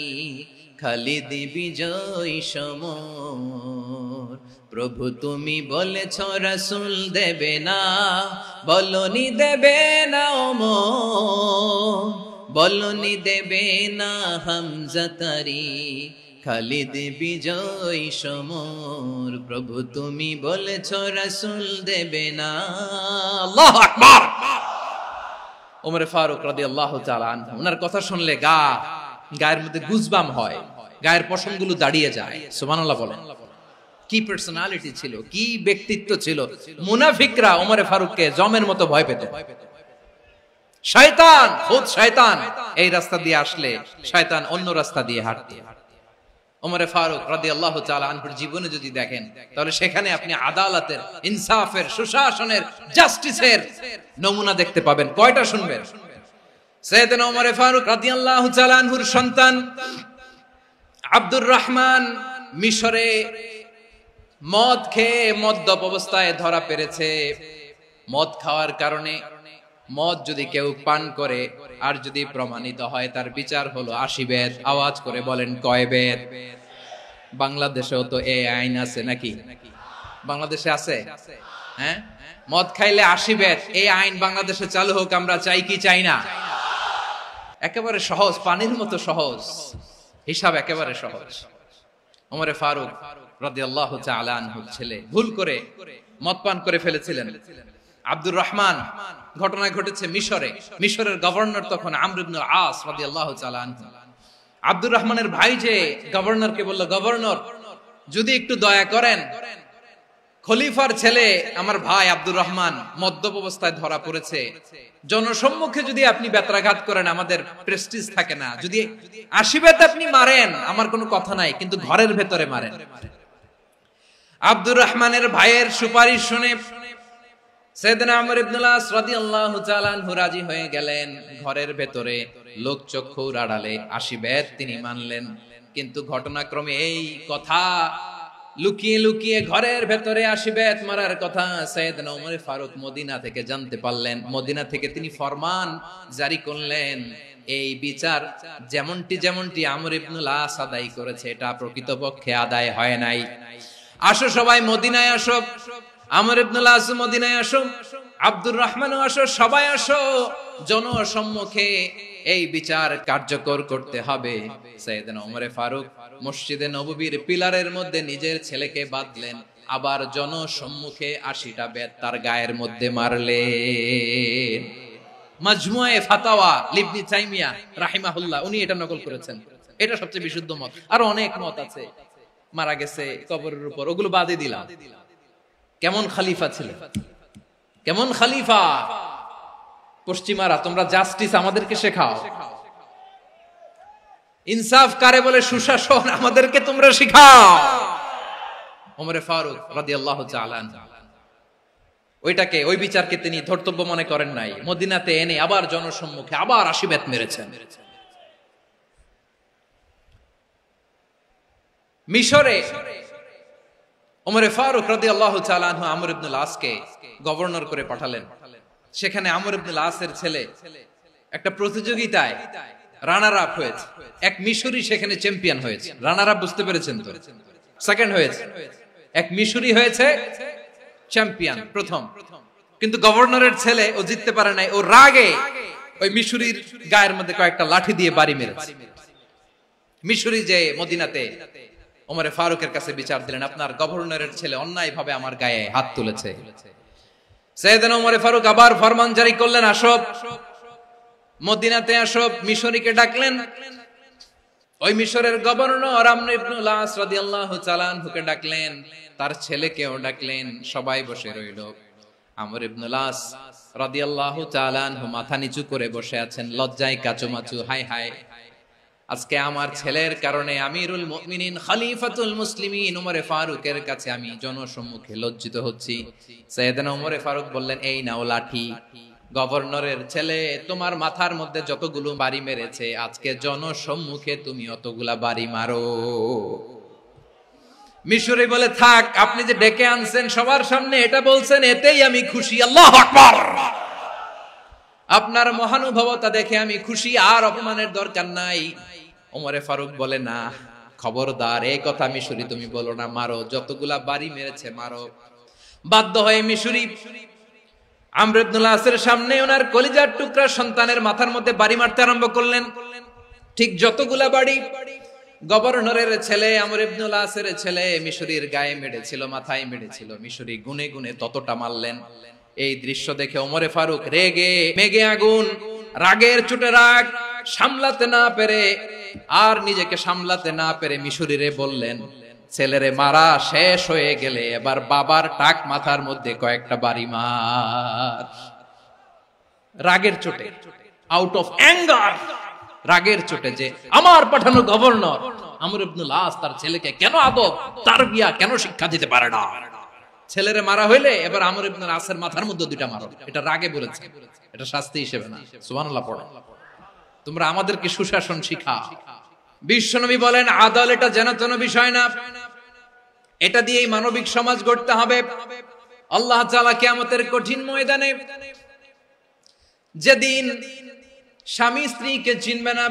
খালিদ বিজয় সমর। প্রভু তুমি বলেছ রাসূল দেবে না, বলনি দেবে না ওমর, বলনি দেবে না হামজা তারি, খালিদ বিজয় সমর। প্রভু তুমি বলেছ রাসূল দেবে না। আল্লাহু আকবার। ওমর ফারুক রাদিয়াল্লাহু তাআলা আনহু, ওনার কথা শুনলে গায়ের মধ্যে গুজবাম হয়, গায়ের পশমগুলো দাঁড়িয়ে যায়। সুবহানাল্লাহ বলেন। কি পার্সোনালিটি ছিল, কি ব্যক্তিত্ব ছিল! মুনাফিকরা ওমর ফারুককে জমের মতো ভয় পেত। শয়তান, খুদ শয়তান এই রাস্তা দিয়ে আসলে শয়তান অন্য রাস্তা দিয়ে হাঁটত। ওমর ফারুক রাদিয়াল্লাহু তাআলা আনহুর জীবনে যদি দেখেন, তাহলে সেখানে আপনি আদালতের, ইনসাফের, সুশাসনের, জাস্টিসের নমুনা দেখতে পাবেন। কয়টা শুনবেন? সাইয়েদনা ওমর ফারুক রাদিয়াল্লাহু তাআলা আনহুর সন্তান আব্দুর রহমান মিশরে মদ খেয়ে মদ্যপ অবস্থায় ধরা পড়েছে। মদ খাওয়ার কারণে, মদ যদি কেউ পান করে আর যদি প্রমাণিত হয়, তার বিচার হলো 80 বেত। আওয়াজ করে বলেন কয় বেত? বাংলাদেশেও তো এই আইন আছে নাকি? বাংলাদেশে আছে? হ্যাঁ, মদ খাইলে 80 বেত, এই আইন বাংলাদেশে চালু হোক আমরা চাই কি চাই না? একেবারে সহজ, পানির মতো সহজ হিসাব, একেবারে সহজ। ওমরে ফারুক রাদিয়াল্লাহু তাআলা আনহু ছেলে ভুল করে মদ পান করে ফেলেছিলেন। আব্দুর রহমান, ঘটনা ঘটেছে মিশরে। মিশরের গভর্নর তখন আমর ইবনে আস রাদিয়াল্লাহু তাআলা আনহু। আব্দুর রহমানের ভাই যে গভর্নরকে বলল, গভর্নর যদি একটু দয়া করেন, খলিফার ছেলে আমার ভাই আব্দুর রহমান মদ্যপ অবস্থায় ধরা পড়েছে, জনসম্মুখে যদি আপনি বেত্রাঘাত করেন আমাদের প্রেস্টিজ থাকে না, যদি 80 বেত আপনি মারেন আমার কোনো কথা নাই, কিন্তু ঘরের ভেতরে মারেন। আব্দুর রহমানের ভাইয়ের সুপারিশ শুনে সাইয়েদনা আমর ইবনে আস রাদিয়াল্লাহু তাআলা আনহু রাজি হয়ে গেলেন। ঘরের ভেতরে লোকচক্ষুর আড়ালে 80 বেত তিনি মানলেন। কিন্তু ঘটনাক্রমে এই কথা লুকিয়ে লুকিয়ে ঘরের ভেতরে 80 বেত মারার কথা সাইয়েদনা ওমর ফারুক মদিনা থেকে জানতে পারলেন। মদিনা থেকে তিনি ফরমান জারি করলেন, এই বিচার যেমনটি আমর ইবনে আস আদায় করেছে এটা প্রকৃতপক্ষে আদায় হয় নাই। আসো সবাই মদিনায় আসো, আমর ইবনে আস মদিনায় আসো, আব্দুর রহমানও আসো, সবাই আসো, জনসম্মুখে এই বিচার কার্যকর করতে হবে। সাইয়েদনা ওমর ফারুক মসজিদে নববীর পিলারের মধ্যে নিজের ছেলেকে বাঁধলেন, আবার জনসম্মুখে 80টা বেত তার গায়ের মধ্যে মারলেন। মাজমুয়ে ফাতাওয়া ইবনে তাইমিয়া রাহিমাহুল্লাহ উনি এটা নকল করেছেন। এটা সবচেয়ে বিশুদ্ধ মত, আর অনেক মত আছে। মারা গেছে কবরের উপর, ওগুলো বাদে দিলাম। কেমন খলিফা ছিলেন, কেমন খলিফা! পশ্চিমারা তোমরা জাস্টিস আমাদেরকে শেখাও, ইনসাফ কারে বলে সুশাসন আমাদেরকে তোমরা শেখাও। ওমরে ফারুক রাদিয়াল্লাহু তাআলা ওই বিচারকে তিনি ধর্তব্য মনে করেন নাই। মদিনাতে এনে আবার জনসম্মুখে আবার 80 বেত মেরেছেন। মিশরে ওমরে ফারুক রাদিয়াল্লাহু তাআলা আনহু আমর ইবনে আসকে গভর্নর করে পাঠালেন। সেখানে আমর ইবনে আসের ছেলে একটা প্রতিযোগিতায় রানার আপ হয়েছে। এক মিশরি সেখানে চ্যাম্পিয়ন হয়েছে। রানার আপ বুঝতে পেরেছেন তো? সেকেন্ড হয়েছে। এক মিশরি হয়েছে চ্যাম্পিয়ন প্রথম, কিন্তু গভর্নরের ছেলে ও জিততে পারে নাই। ও রাগে ওই মিশরির গায়ের মধ্যে কয়েকটা লাঠি দিয়ে বাড়ি মেরেছে। মিশরি যে মদিনাতে ওমরে ফারুকের কাছে বিচার দিলেন, আপনার গভর্নরের ছেলে অন্যায় ভাবে আমার গায়ে হাত তুলেছে। সাইয়েদনা ওমর ফারুক আবার ফরমান জারি করলেন, আসো মদিনাতে আসো। মিশরীকে ডাকলেন। ওই মিশরের গভর্নর আমর ইবনে আস রাদিয়াল্লাহু তাআলা আনহুকে ডাকলেন, তার ছেলেকেও ডাকলেন। সবাই বসে রইল। আমর ইবনে আস রাদিয়াল্লাহু তাআলা আনহু মাথা নিচু করে বসে আছেন, লজ্জায় কাচুমাচু। হায় হায়, আজকে আমার ছেলের কারণে আমিরুল মুমিনিন খলিফাতুল মুসলিমিন ওমরে ফারুকের কাছে আমি জনসম্মুখে লজ্জিত হচ্ছি। সাইয়েদনা ওমরে ফারুক বললেন, এই নাও লাঠি, গভর্নরের ছেলে তোমার মাথার মধ্যে যতগুলো বাড়ি মেরেছে আজকে জনসম্মুখে তুমি অতগুলা বাড়ি মারো। মিশরি বলে, থাক, আপনি যে ডেকে আনছেন সবার সামনে এটা বলছেন, এতেই আমি খুশি। আল্লাহু আকবার! আপনার মহানুভবতা দেখে আমি খুশি, আর অপমানের দরকার নাই। ওমরে ফারুক বলে, না, খবরদার, এই কথা মিশরি তুমি বলো না, মারো, যতগুলা বাড়ি মেরেছে মারো। বাধ্য হয়ে মিশরি আমর ইবনে আসের সামনে ওনার কলিজার টুকরা সন্তানের মাথার মধ্যে বাড়ি মারতে আরম্ভ করলেন। ঠিক যতগুলা বাড়ি গভর্নরের ছেলে আমর ইবনে আসের ছেলে মিশরির গায়ে মেরেছিল, মাথায় মেরেছিল, মিশরি গুনে গুনে ততটা মারলেন। এই দৃশ্য দেখে ওমরে ফারুক রেগে মেগে আগুন, রাগের চোটে রাগ সামলাতে না পেরে আর নিজেকে সামলাতে না পেরে মিশরিরে বললেন, ছেলেরে মারা শেষ হয়ে গেলে এবার বাবার টাক মাথার মধ্যে কয়েকটা বাড়ি মার। রাগের চোটে, আউট অফ অ্যাঙ্গার, রাগের চোটে, যে আমার পাঠানো গভর্নর আমর ইবনে আস তার ছেলেকে কেন আদব তারবিয়া কেন শিক্ষা দিতে পারে না। ছেলেরে মারা হইলে এবার আমর ইবনে আসের মাথার মধ্যে দুইটা মারো। এটা রাগে বলেছে, এটা শাস্তি হিসেবে না। সুবহানাল্লাহ পড়ো। তোমরা আমাদেরকে সুশাসন শিখাও। বিশ্বনবী বলেন, আদালত এটা যেন তেন বিষয় না, এটা দিয়েই মানবিক সমাজ গড়তে হবে। আল্লাহ তাআলা কিয়ামতের কঠিন ময়দানে যেদিন স্বামী স্ত্রীকে চিনবে না,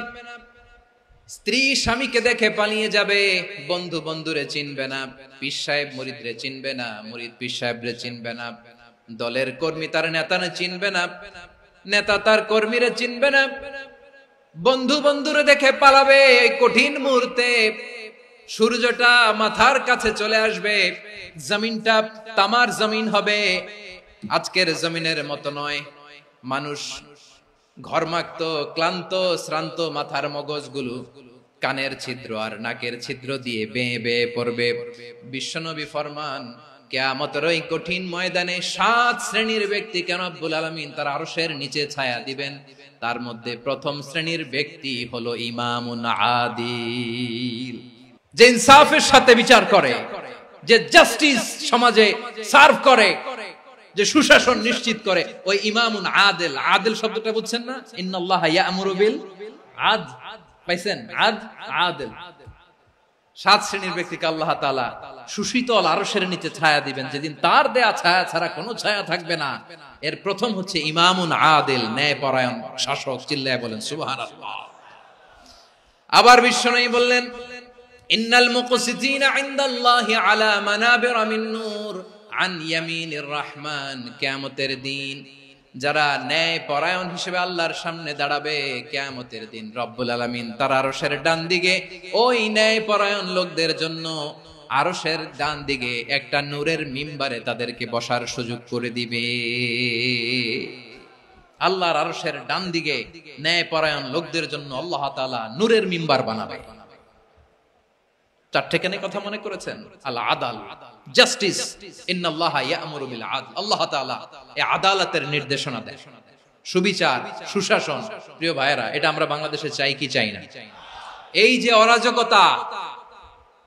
স্ত্রী স্বামীকে দেখে পালিয়ে যাবে, বন্ধু বন্ধুরে চিনবে না, পীর সাহেব মুরিদরে চিনবে না, মুরিদ পীর সাহেবরে চিনবে না, দলের কর্মী তার নেতারে চিনবে না, নেতা তার কর্মীরে চিনবে না, বন্ধু বন্ধুরে দেখে পালাবে। এই কঠিন মুহূর্তে সূর্যটা মাথার কাছে চলে আসবে, জমিনটা তামার জমিন হবে, আজকের জমিনের মতো নয়। মানুষ ঘর্মাক্ত, ক্লান্ত, শ্রান্ত মাথার মগজগুলো কানের ছিদ্র আর নাকের ছিদ্র দিয়ে বেয়ে বেয়ে পড়বে। বিশ্বনবী ফরমান, কিয়ামতের ওই কঠিন ময়দানে 7 শ্রেণীর ব্যক্তিকে রব্বুল আলামিন তার আরশের নিচে ছায়া দিবেন। তার মধ্যে প্রথম শ্রেণীর ব্যক্তি হলো ইমামুন আদিল, যে ইনসাফের সাথে বিচার করে, যে জাস্টিস সমাজে সার্ভ করে, যে সুশাসন নিশ্চিত করে, ওই ইমামুন আদিল। আদিল শব্দটা বুঝছেন না? ইন্নাল্লাহা ইয়া'মুরু বিল আদল, পাইছেন? আদিল। 7 শ্রেণীর ব্যক্তিকে আল্লাহ তাআলা সুশীতল আরশের নিচে ছায়া দিবেন, যেদিন তার দেয়া ছায়া ছাড়া কোনো ছায়া থাকবে না। এর প্রথম হচ্ছে ইমামুন আদিল, ন্যায়পরায়ণ শাসক। চিল্লায় বলেন সুবহানাল্লাহ। আবার বিশ্বনবী বললেন, ইন্নাল মুকসিতিনা ইনদাল্লাহি আলা মানাবিরা মিন নূর আন ইয়ামিনির রহমান। কিয়ামতের দিন যারা ন্যায় পরায়ণ হিসেবে আল্লাহর সামনে দাঁড়াবে, কিয়ামতের দিন রব্বুল আলামিন তার আরশের ডান দিকে ওই ন্যায় পরায়ণ লোকদের জন্য আরশের ডান দিকে একটা নূরের মিম্বারে তাদেরকে বসার সুযোগ করে দিবে। আল্লাহর আরশের ডান দিকে ন্যায় পরায়ণ লোকদের জন্য আল্লাহ তাআলা নূরের মিম্বার বানাবে। 4টে কেন কথা মনে করেছেন? আল আদাল, জাস্টিস। ইন্নাল্লাহা ইয়া'মুরু বিল আদল। আল্লাহ তাআলা এই আদালতের নির্দেশনা দেন, সুবিচার, সুশাসন। প্রিয় ভাইয়েরা, এটা আমরা বাংলাদেশে চাই কি চাই না? এই যে অরাজকতা,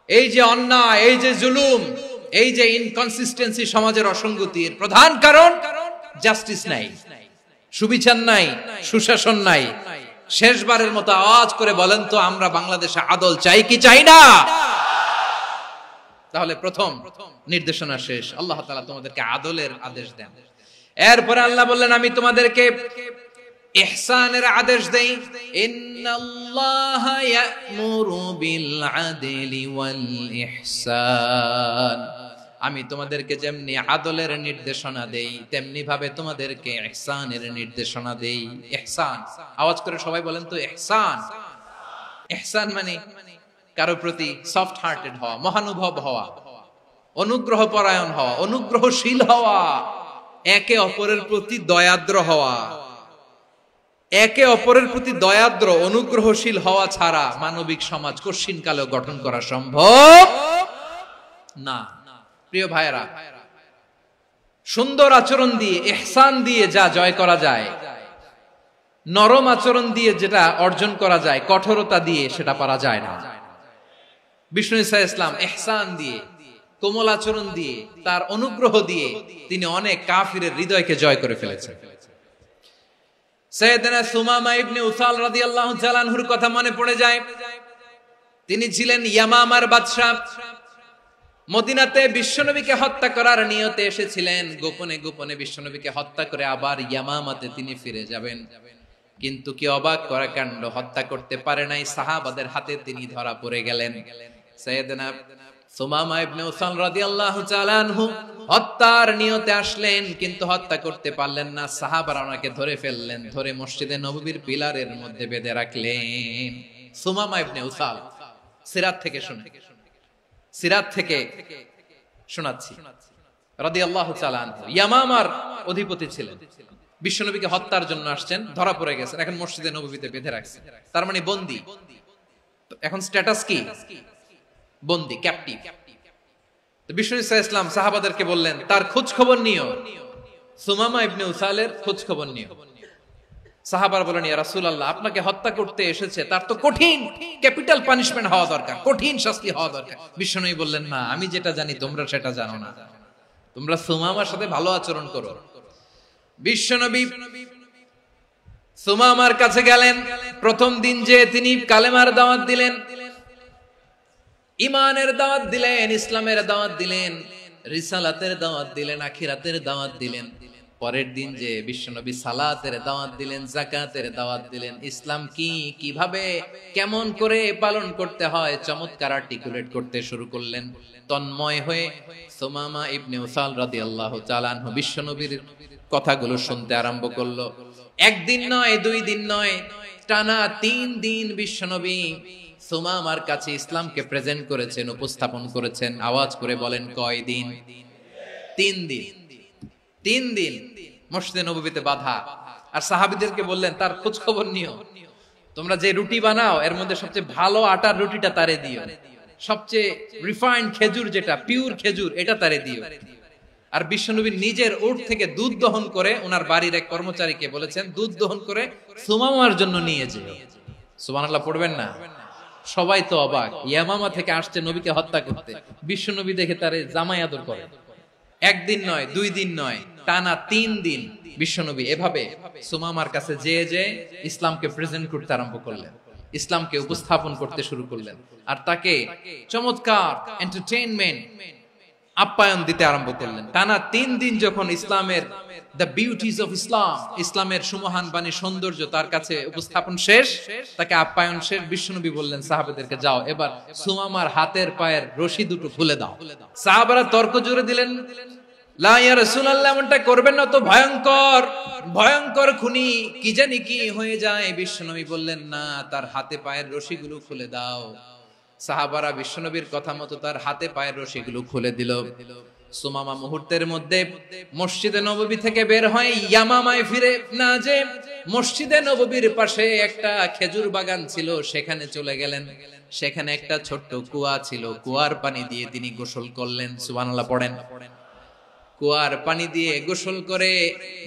এই যে অন্যায়, এই যে জুলুম, এই যে ইনকনসিস্টেন্সি, সমাজের অসঙ্গতির প্রধান কারণ জাস্টিস নাই, সুবিচার নাই, সুশাসন নাই। শেষবারের মতো আওয়াজ করে বলেন তো, আমরা বাংলাদেশে আদল চাই কি চাই না? তাহলে প্রথম নির্দেশনা শেষ। আল্লাহ তাআলা তোমাদেরকে আদলের আদেশ দেন। এরপরে আল্লাহ বললেন, আমি তোমাদেরকে ইহসানের আদেশ দেই। ইন্নাল্লাহা ইয়া'মুরু বিল আদলি ওয়াল ইহসান। আমি তোমাদেরকে যেমনি আদলের নির্দেশনা দেই, তেমনি ভাবে তোমাদেরকে ইহসানের নির্দেশনা দেই। ইহসান, আওয়াজ করে সবাই বলেন তো ইহসান। ইহসান মানে কারো প্রতি সফট হার্টেড হওয়া, মহানুভব হওয়া, অনুগ্রহ পরায়ণ হওয়া, অনুগ্রহশীল হওয়া, একে অপরের প্রতি দয়াদ্র হওয়া। একে অপরের প্রতি দয়াদ্র, অনুগ্রহশীল হওয়া ছাড়া মানবিক সমাজ কশিনকালেও গঠন করা সম্ভব না। প্রিয় ভাইয়েরা, সুন্দর আচরণ দিয়ে, ইহসান দিয়ে যা জয় করা যায়, নরম আচরণ দিয়ে যেটা অর্জন করা যায়, কঠোরতা দিয়ে সেটা পারা যায় না। বিষ্ণু ঈসা ইসলাম ইহসান দিয়ে, কোমল আচরণ দিয়ে, তার অনুগ্রহ দিয়ে তিনি অনেক কাফিরের হৃদয়কে জয় করে ফেলেছেন। সাইয়েদনা সুমামা ইবনে উসাল রাদিয়াল্লাহু তাআলা আনহুর কথা মনে পড়ে যায়। তিনি ছিলেন ইয়ামামার বাদশা। মদিনাতে বিশ্বনবীকে হত্যা করার নিয়তে এসেছিলেন। গোপনে গোপনে বিশ্বনবীকে হত্যা করে আবার ইয়ামামাতে তিনি ফিরে যাবেন। কিন্তু কি অবাক করা কাণ্ড, হত্যা করতে পারে নাই, সাহাবাদের হাতে তিনি ধরা পড়ে গেলেন। সাইয়েদনা সুমামা ইবনে উসাল রাদিয়াল্লাহু তাআলা আনহু হত্যার নিয়তে আসলেন, কিন্তু হত্যা করতে পারলেন না। সাহাবারা ওনাকে ধরে ফেললেন, ধরে মসজিদে নববীর পিলারের মধ্যে বেঁধে রাখলেন। সুমামা ইবনে উসাল, সিরাত থেকে শুনে, সিরাত থেকে শোনাচ্ছি, রাদিয়াল্লাহু তাআলা আনহু ইয়ামামার অধিপতি ছিলেন। বিশ্বনবীকে হত্যার জন্য আসছেন, ধরা পড়ে গেছেন, এখন মসজিদে নববীতে বেঁধে রাখছেন। তার মানে বন্দী। এখন স্ট্যাটাস কি? বন্দী, ক্যাপটিভ। তো বিষ্ণু ঈসা ইসলাম সাহাবাদেরকে বললেন, তার খোঁজ খবর নিও, সুমামা ইবনে উসালের খোঁজ খবর নিও। সাহাবারা বলেন, ইয়া রাসূলুল্লাহ, আপনাকে হত্যা করতে এসেছে, তার তো কঠিন ক্যাপিটাল পানিশমেন্ট হওয়া দরকার, কঠিন শাস্তি হওয়া দরকার। বিশ্বনবী বললেন, না, আমি যেটা জানি তোমরা সেটা জানো না, তোমরা সুমামার সাথে ভালো আচরণ করো। বিশ্বনবী সুমামার কাছে গেলেন। প্রথম দিন যে তিনি কালেমার দাওয়াত দিলেন, ইমানের দাওয়াত দিলেন, ইসলামের দাওয়াত দিলেন, রিসালাতের দাওয়াত দিলেন, আখিরাতের দাওয়াত দিলেন। পরের দিন যে বিশ্বনবী সালাতের দাওয়াত দিলেন, যাকাতের দাওয়াত দিলেন, ইসলাম কি, কিভাবে, কেমন করে পালন করতে হয় চমৎকার আর্টিকুলেট করতে শুরু করলেন। তন্ময় হয়ে সুমামা ইবনে উসাল রাদিয়াল্লাহু তাআলা আনহু বিশ্বনবীর কথাগুলো শুনতে আরম্ভ করলো। একদিন নয়, 2 দিন নয়, টানা 3 দিন বিশ্বনবী সুমামার কাছে ইসলামকে প্রেজেন্ট করেছেন, উপস্থাপন করেছেন। আওয়াজ করে বলেন, কয় দিন? 3 দিন। 3 দিন মসজিদে নববীতে বাধা। আর সাহাবীদেরকে বললেন, তার খোঁজ খবর নিও, তোমরা যে রুটি বানাও এর মধ্যে সবচেয়ে ভালো আটার রুটিটা তারে দিও, সবচেয়ে রিফাইন্ড খেজুর, যেটা পিওর খেজুর, এটা তারে দিও। আর বিশ্বনবী নিজের উট থেকে দুধ দহন করে ওনার বাড়ির এক কর্মচারীকে বলেছেন, দুধ দহন করে সুমামার জন্য নিয়ে যেও। সুবহানাল্লাহ পড়বেন না? সবাই তো অবাক, ইয়ামামা থেকে আসছে নবীকে হত্যা করতে, বিশ্বনবী দেখে তারে জামাই আদর করে। একদিন নয়, 2 দিন নয়, টানা 3 দিন বিশ্বনবী এভাবে সুমামার কাছে যে ইসলামকে প্রেজেন্ট করতে আরম্ভ করলেন, ইসলামকে উপস্থাপন করতে শুরু করলেন। আর তাকে চমৎকার এন্টারটেইনমেন্ট, আপ্যায়ন দিতে আরম্ভ করলেন। টানা 3 দিন যখন ইসলামের দ্য বিউটিজ অফ ইসলাম, ইসলামের সুমহান বাণী, সৌন্দর্য তার কাছে উপস্থাপন শেষ, তাকে আপ্যায়ন শেষ, বিশ্বনবী বললেন সাহাবাদেরকে, যাও এবার সুমামার হাতের পায়ের রশি দুটো খুলে দাও। সাহাবারা তর্ক জুড়ে দিলেন, লা ইয়া রাসূলুল্লাহ, এমনটা করবেন না, তো ভয়ঙ্কর ভয়ঙ্কর খুনি, কি জানি কি হয়ে যায়। বিশ্বনবী বললেন, না, তার হাতে পায়ের রশিগুলো খুলে দাও। সাহাবারা বিশ্বনবীর কথা মতো তার হাতে পায়ের রশিগুলো খুলে দিল। সুমামা মুহূর্তের মধ্যে মসজিদে নববী থেকে বের হয়, ইয়ামামায় ফিরে না যে মসজিদে নববীর পাশে একটা খেজুর বাগান ছিল, সেখানে চলে গেলেন। সেখানে একটা ছোট্ট কুয়া ছিল, কুয়ার পানি দিয়ে তিনি গোসল করলেন। সুবহানাল্লাহ পড়েন। কুয়ার পানি দিয়ে গোসল করে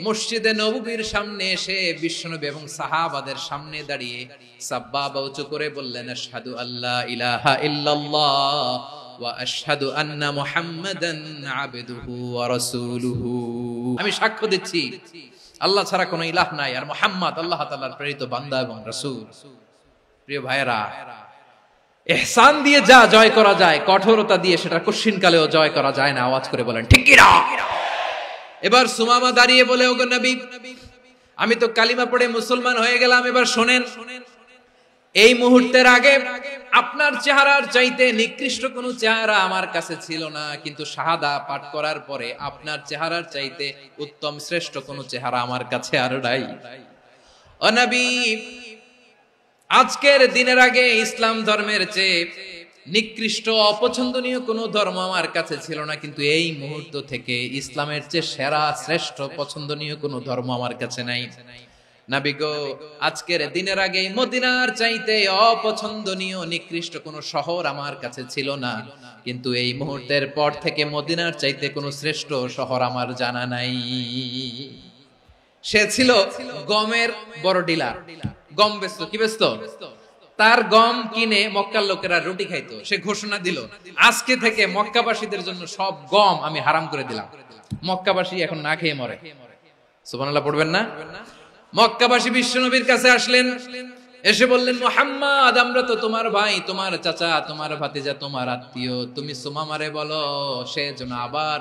মসজিদে নববীর সামনে এসে বিশ্বনবী এবং সাহাবাদের সামনে দাঁড়িয়ে সাব্বাবা উঁচু করে বললেন, আশহাদু আল্লা ইলাহা ইল্লাল্লাহ ওয়া আশহাদু আন্না মুহাম্মাদান আবদুহু ওয়া রাসূলুহু। আমি সাক্ষ্য দিচ্ছি আল্লাহ ছাড়া কোনো ইলাহ নাই, আর মুহাম্মদ আল্লাহ তাআলার প্রেরিত বান্দা এবং রাসূল। প্রিয় ভাইয়েরা, ইহসান দিয়ে যা জয় করা যায়, কঠোরতা দিয়ে সেটা কঠিনকালেও জয় করা যায় না। আওয়াজ করে বলেন, ঠিক কি না? এবার সুমামা দাঁড়িয়ে বলে, ওগো নবী, আমি তো কালিমা পড়ে মুসলমান হয়ে গেলাম, এবার শোনেন, এই মুহূর্তের আগে আপনার চেহারার চাইতে নিকৃষ্ট কোনো চেহারা আমার কাছে ছিল না, কিন্তু শাহাদা পাঠ করার পরে আপনার চেহারার চাইতে উত্তম শ্রেষ্ঠ কোনো চেহারা আমার কাছে আর নাই। ও নবী, আজকের দিনের আগে ইসলাম ধর্মের চেয়ে নিকৃষ্ট অপছন্দনীয় কোনো ধর্ম আমার কাছে ছিল না, কিন্তু এই মুহূর্ত থেকে ইসলামের চেয়ে সেরা শ্রেষ্ঠ পছন্দনীয় কোনো ধর্ম আমার কাছে নাই। নবী গো, আজকের দিনের আগে মদিনার চাইতে অপছন্দনীয় নিকৃষ্ট কোনো শহর আমার কাছে ছিল না, কিন্তু এই মুহূর্তের পর থেকে মদিনার চাইতে কোনো শ্রেষ্ঠ শহর আমার জানা নাই। সে ছিল গমের বড় ডিলার, গম বেচত। কি বেচত? তার গম কিনে মক্কার লোকেরা রুটি খাইতো। সে ঘোষণা দিল, আজকে থেকে মক্কাবাসীদের জন্য সব গম আমি হারাম করে দিলাম, মক্কাবাসী এখন না খেয়ে মরে। সুবহানাল্লাহ পড়বেন না? মক্কাবাসী বিশ্বনবীর কাছে আসলেন, এসে বললেন, মুহাম্মদ, আমরা তো তোমার ভাই, তোমার চাচা, তোমার ভাতিজা, তোমার আত্মীয়, তুমি সুমামারে বলো সে যেন আবার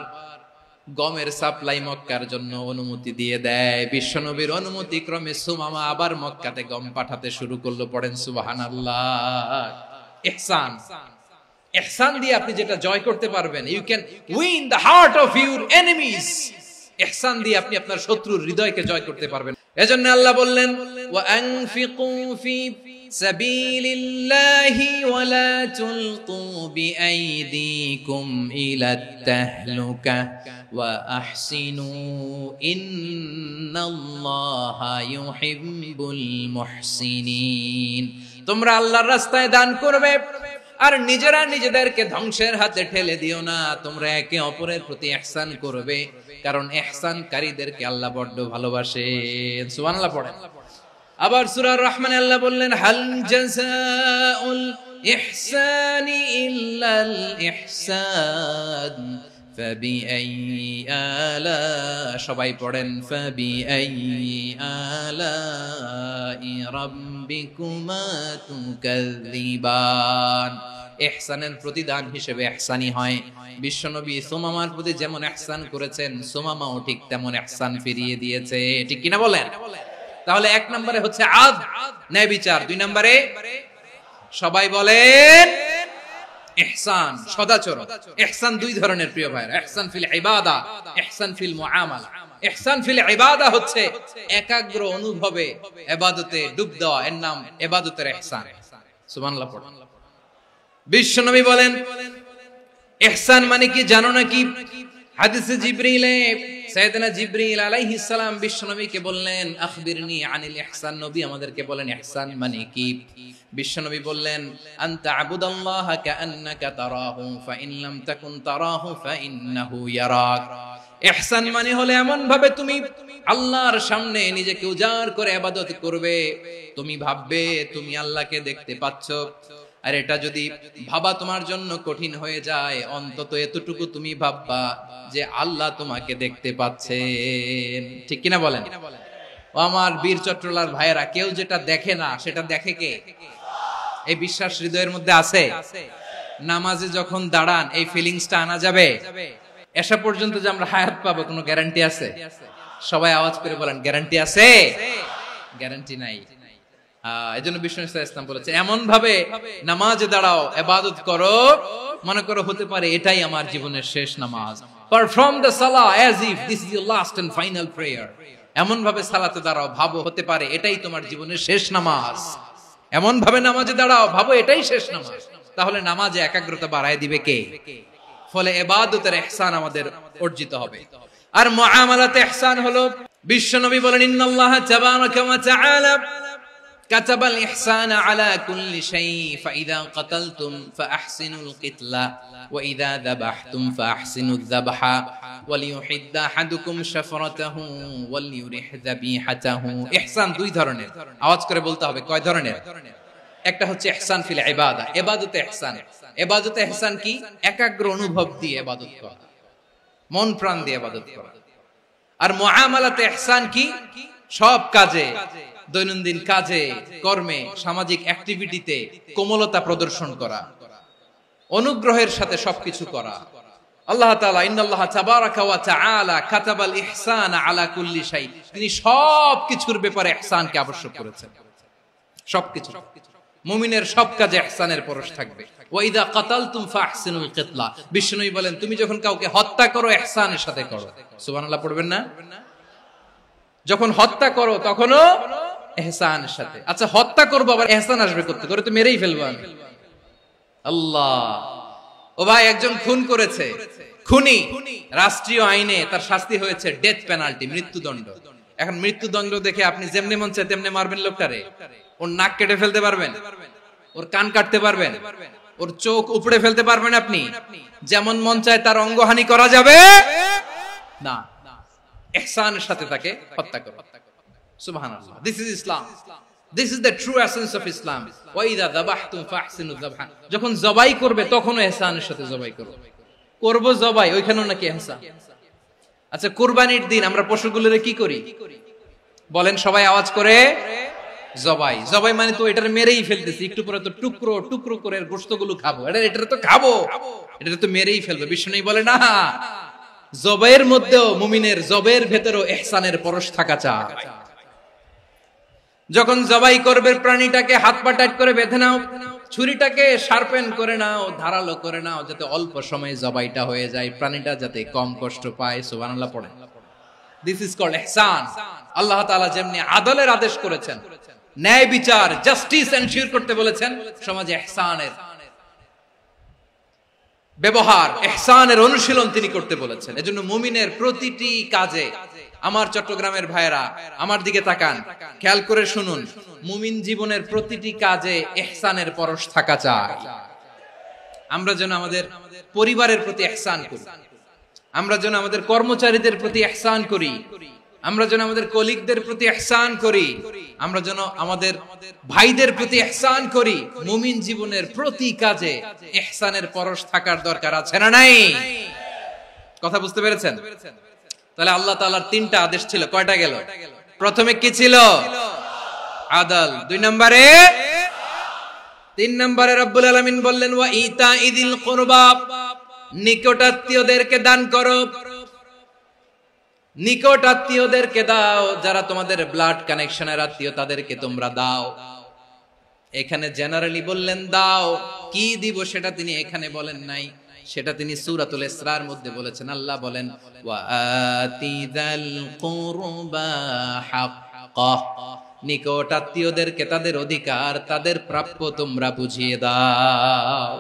গমের সাপ্লাই মক্কার জন্য অনুমতি দিয়ে দেয়। বিশ্বনবীর অনুমতি ক্রমে সুমামা আবার মক্কাতে গম পাঠাতে শুরু করলো। পড়েন সুবহানাল্লাহ। ইহসান, ইহসান দিয়ে আপনি যেটা জয় করতে পারবেন, you can win the heart of your enemies. ইহসান দিয়ে আপনি আপনার শত্রুর হৃদয়কে জয় করতে পারবেন। এজন্য আল্লাহ বললেন, ওয়া আনফিকু ফি সাবিলিল্লাহি ওয়া লা তুলকু বিআইদিকুম ইলাত তাহলুকা ওয়া আহসিনু ইন্নাল্লাহা ইউহিব্বুল মুহসিনিন। তোমরা আল্লাহর রাস্তায় দান করবে আর নিজেরা নিজেদেরকে ধ্বংসের হাতে ঠেলে দিও না। তোমরা একে অপরের প্রতি ইহসান করবে, কারণ ইহসানকারীদেরকে আল্লাহ বড় ভালোবাসেন। সুবহানাল্লাহ পড়েন। আবার সূরা রহমানে আল্লাহ বললেন, হাল জাযাউল ইহসানি ইল্লাল ইহসান ফাবিআইয়ি আলা, সবাই পড়েন, ফাবিআইয়ি আলাই রাব্বিকুমা তুকাযযিবান। ইহসানের প্রতিদান হিসেবে ইহসানি হয়। বিশ্বনবী সুমামার প্রতি যেমন ইহসান করেছেন, সুমামাও ঠিক তেমন ইহসান ফিরিয়ে দিয়েছে। ঠিক কিনা বলেন? তাহলে এক নম্বরে হচ্ছে আদ, ন্যায় বিচার। দুই নম্বরে সবাই বলেন ইহসান, সদাচরণ। ইহসান দুই ধরনের প্রিয় ভাইরা, ইহসান ফিল ইবাদা, ইহসান ফিল মুআমালা। ইহসান ফিল ইবাদা হচ্ছে একাগ্র অনুভবে ইবাদতে ডুব দেওয়া, এর নাম ইবাদতের ইহসান। সুবহানাল্লাহ পড়ুন। বিশ্বনবী বলেন ইহসান মানে কি জানো নাকি? হাদিসে জিবরিলে সাইয়েদনা জিবরিল আলাইহিস সালাম বিশ্বনবীকে বললেন আখবিরনি আনিল ইহসান। নবী আমাদেরকে বলেন ইহসান মানে কি? বিশ্বনবী বললেন আনতা আবুদাল্লাহা কাআন্নাকা তারাহু ফাইন লাম তাকুন তারাহু ফাইন্নাহু ইয়ারাক। ইহসান মানে হলো এমন ভাবে তুমি আল্লাহর সামনে নিজেকে উজাড় করে ইবাদত করবে, তুমি ভাববে তুমি আল্লাহকে দেখতে পাচ্ছ। আর এটা যদি ভাবা তোমার জন্য কঠিন হয়ে যায়, অন্তত এতটুকু তুমি ভাববা যে আল্লাহ তোমাকে দেখতে পাচ্ছেন। ঠিক কিনা বলেন? ও আমার বীর চট্টলার ভাইয়েরা, কেউ যেটা দেখে না সেটা দেখে কে? এই বিশ্বাস হৃদয়ের মধ্যে আছে? নামাজে যখন দাঁড়ান এই ফিলিংসটা আনা যাবে? এসা পর্যন্ত যে আমরা হায়াত পাবো কোনো গ্যারান্টি আছে? সবাই আওয়াজ করে বলেন গ্যারান্টি আছে? গ্যারান্টি নাই। এজন্য বিষ্ণু ইসলাম বলেছে এমন ভাবে নামাজে দাঁড়াও, ইবাদত করো, মনে করো হতে পারে এটাই আমার জীবনের শেষ নামাজ। পারফর্ম দ্য সালাহ as if this is your last and final prayer. এমন ভাবে সালাতে দাঁড়াও, ভাবো হতে পারে এটাই তোমার জীবনের শেষ নামাজ। এমন ভাবে নামাজে দাঁড়াও, ভাবো এটাই শেষ নামাজ। তাহলে নামাজে একাগ্রতা বাড়ায় দিবে কে? ফলে ইবাদতের ইহসান আমাদের অর্জিত হবে। আর মুআমালাতে ইহসান হলো, বিশ্বনবী বলেন ইন্নাল্লাহা তাবারাকা ওয়া তাআলা কাতাবাল ইহসানা আলা কুল্লি শাই ফাইদা কাতালতুম ফাআহসিনুল কিতলা ওয়া ইযা যাবাহতুম ফাআহসিনুয যাবহা ওয়ালিয়ুহিদ্দা আহাদুকুম শাফরাতাহু ওয়ালিয়ুরিহ যাবিহাতাহু। ইহসান দুই ধরনের, আওয়াজ করে বলতে হবে কয় ধরনের? একটা হচ্ছে ইহসান ফিল ইবাদা, ইবাদতে ইহসান। ইবাদতে ইহসান কি? একাগ্র অনুভব দিয়ে ইবাদত করা, মন প্রাণ দিয়ে ইবাদত করা। আর মুআমালাতে ইহসান কি? সব কাজে, দৈনন্দিন কাজে, কর্মে, সামাজিক অ্যাক্টিভিটিতে কোমলতা প্রদর্শন করা, অনুগ্রহের সাথে সবকিছু করা। আল্লাহ তাআলা ইন্নাল্লাহা তাবারাকা ওয়া তাআলা কাতাবাল ইহসানা আলা কুল্লি শাই, তিনি সবকিছুর ব্যাপারে ইহসানকে আবশ্যক করেছেন। সবকিছু, মুমিনের সব কাজে ইহসানের পরশ থাকবে। ওয়া ইযা কাতালতুম ফাহসিনুল কিতলা, বিষ্ণুই বলেন তুমি যখন কাউকে হত্যা করো ইহসানের সাথে করো। সুবহানাল্লাহ পড়বেন না? যখন হত্যা করো তখনও ইহসানের সাথে। আচ্ছা হত্যা করবো আবার ইহসান আসবে করতে, করে তো মেরেই ফেলবো আমি। আল্লাহ, ও ভাই একজন খুন করেছে, খুনি, রাষ্ট্রীয় আইনে তার শাস্তি হয়েছে ডেথ পেনাল্টি, মৃত্যুদণ্ড। এখন মৃত্যুদণ্ড দেখে আপনি যেমনি মন চায় তেমনি মারবেন লোকটারে? ওর নাক কেটে ফেলতে পারবেন? ওর কান কাটতে পারবেন? ওর চোখ উপড়ে ফেলতে পারবেন আপনি? যেমন মন চায় তার অঙ্গহানি করা যাবে না। ইহসানের সাথে তাকে হত্যা করো। সুবহানাল্লাহ, this is Islam, this is the true essence of Islam. ওয়া ইযা যাবাহতুম ফাহসিনুয যাবহা, যখন জবাই করবে তখনও ইহসানের সাথে জবাই করো। করব জবাই, ওইখানেও নাকি ইহসান। আচ্ছা কুরবানির দিন আমরা পশুগুলোরে কি করি বলেন সবাই আওয়াজ করে? জবাই। জবাই মানে তো এটারে মেরেই ফেলতেছি, একটু পরে তো টুকরো টুকরো করে গোশতগুলো খাবো, এটা তো খাবো, এটা তো মেরেই ফেলবে। বিষ্ণু বলে না, জবাইয়ের মধ্যেও মুমিনের জবের ভেতরেও ইহসানের পরশ থাকা চাই। যখন জবাই করবে প্রাণীটাকে হাত পা টাইট করে বেঁধে নাও, ছুরিটাকে শার্পেন করে নাও, ধারালো করে নাও, যাতে অল্প সময়ে জবাইটা হয়ে যায়, প্রাণীটা যাতে কম কষ্ট পায়। সুবহানাল্লাহ পড়ে। দিস ইজ কল্ড ইহসান। আল্লাহ তাআলা যেমনি আদলের আদেশ করেছেন, ন্যায় বিচার, জাস্টিস এনশিওর করতে বলেছেন, সমাজে ইহসানের ব্যবহার, ইহসানের অনুশীলন তিনি করতে বলেছেন। এজন্য মুমিনের প্রতিটি কাজে, আমার চট্টগ্রামের ভাইয়েরা আমার দিকে তাকান, খেয়াল করে শুনুন, মুমিন জীবনের প্রতিটি কাজে ইহসানের পরশ থাকা চাই। আমরা যেন আমাদের পরিবারের প্রতি ইহসান করি, আমরা যেন আমাদের কর্মচারীদের প্রতি ইহসান করি, আমরা যেন আমাদের কলিগদের প্রতি ইহসান করি, আমরা যেন আমাদের ভাইদের প্রতি ইহসান করি। মুমিন জীবনের প্রতি কাজে ইহসানের পরশ থাকার দরকার আছে না নাই? কথা বুঝতে পেরেছেন? তাহলে আল্লাহ তাআলার তিনটা আদেশ ছিল, কয়টা গেল? প্রথমে কি ছিল? আদল। দুই নম্বরে তিন নম্বরে রব্বুল আলামিন বললেন ওয়া ইতাইদিল কুরবা, নিকটাত্মীয়দেরকে দান করো। নিকট আত্মীয়দেরকে দাও, যারা তোমাদের ব্লাড কানেকশনের আত্মীয় তাদেরকে তোমরা দাও। এখানে জেনারেলি বললেন দাও, কি দিব সেটা তিনি এখানে বলেন নাই, সেটা তিনি সূরাতুল ইসরার মধ্যে বলেছেন। আল্লাহ বলেন ওয়া আতিযাল কুরবা হাক্কাহ, নিকট আত্মীয়দেরকে তাদের অধিকার, তাদের প্রাপ্য তোমরা বুঝিয়ে দাও।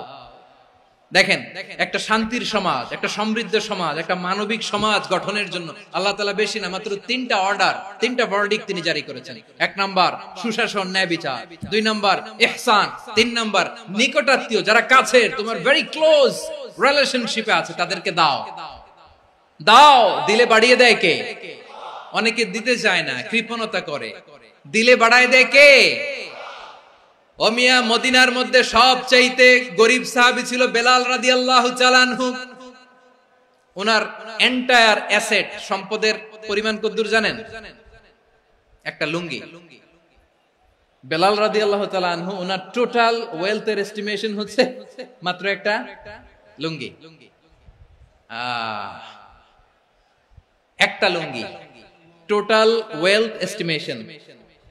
দেখেন, একটা শান্তির সমাজ, একটা সমৃদ্ধ সমাজ, একটা মানবিক সমাজ গঠনের জন্য আল্লাহ তাআলা বেশি না, মাত্র তিনটা অর্ডার, তিনটা ভার্ডিক্ট তিনি জারি করেছেন। এক নাম্বার সুশাসন, ন্যায় বিচার। দুই নাম্বার ইহসান। তিন নাম্বার নিকটাত্মীয়, যারা কাছের, তোমার ভেরি ক্লোজ রিলেশনশিপে আছে, তাদেরকে দাও। দাও, দিলে বাড়িয়ে দেয় কে? অনেকে দিতে চায় না, কৃপণতা করে। দিলে বাড়ায় দেয় কে? ও মিয়া, মদিনার মধ্যে সবচাইতে গরিব সাহাবী ছিল বেলাল রাদিয়াল্লাহু তাআলা আনহু। ওনার এন্টায়ার অ্যাসেট, সম্পদের পরিমাণ কতদূর জানেন? একটা লুঙ্গি। বেলাল রাদিয়াল্লাহু তাআলা আনহু, ওনার টোটাল ওয়েলথের এস্টিমেশন হচ্ছে মাত্র একটা লুঙ্গি। একটা লুঙ্গি, টোটাল ওয়েলথ এস্টিমেশন,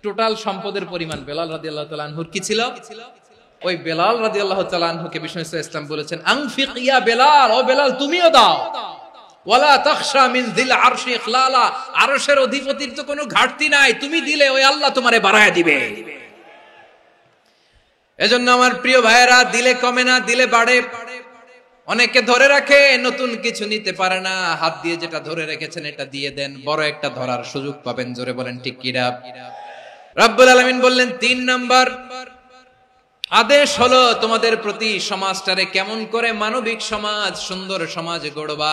টোটাল সম্পদের পরিমাণ বেলাল রাদিয়াল্লাহু তাআলা আনহুর কি ছিল? ওই বেলাল রাদিয়াল্লাহু তাআলা আনহুকে বিষ্ণু ইসলাম বলেছেন আনফিক ইয়া বেলাল, ও বেলাল তুমিও দাও। ওয়ালা তাখশা মিন যিল আরশি ইখলালা, আরশের অধিপতির তো কোনো ঘাটতি নাই, তুমি দিলে ওই আল্লাহ তোমারে বাড়ায় দিবে। এজন্য আমার প্রিয় ভাইয়েরা, দিলে কমে না, দিলে বাড়ে। অনেকে ধরে রাখে, নতুন কিছু নিতে পারে না, হাত দিয়ে যেটা ধরে রেখেছেন এটা দিয়ে দেন, বড় একটা ধরার সুযোগ পাবেন। জোরে বলেন ঠিক কিনা? রব্বুল আলামিন বললেন ৩ নাম্বার আদেশ হলো তোমাদের প্রতি সমাজটারে কেমন করে মানবিক সমাজ, সুন্দর সমাজ গড়বা।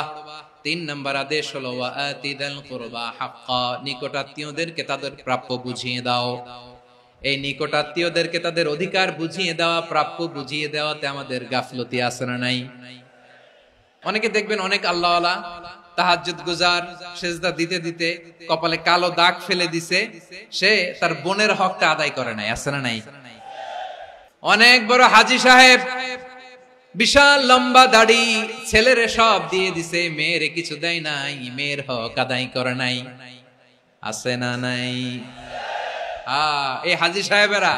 ৩ নাম্বার আদেশ হলো ওয়া আতিদাল কুরবা হাক্কা, নিকটাত্মীয়দেরকে তাদের প্রাপ্য বুঝিয়ে দাও। এই নিকটাত্মীয়দেরকে তাদের অধিকার বুঝিয়ে দেওয়া, প্রাপ্য বুঝিয়ে দেওয়াতে আমাদের গাফলতি আছে না নাই? অনেকে দেখবেন অনেক আল্লাহওয়ালা, তাহাজ্জুদ গুজার, সেজদা দিতে দিতে কপালে কালো দাগ ফেলে দিছে, সে তার বোনের হকটা আদায় করে নাই, আছে না নাই? অনেক বড় হাজী সাহেব, বিশাল লম্বা দাড়ি, ছেলেরে সব দিয়ে দিছে, মেয়েরে কিছু দেয় নাই, মেয়ের হক আদায় করে নাই, আছে না নাই? এই হাজী সাহেবেরা,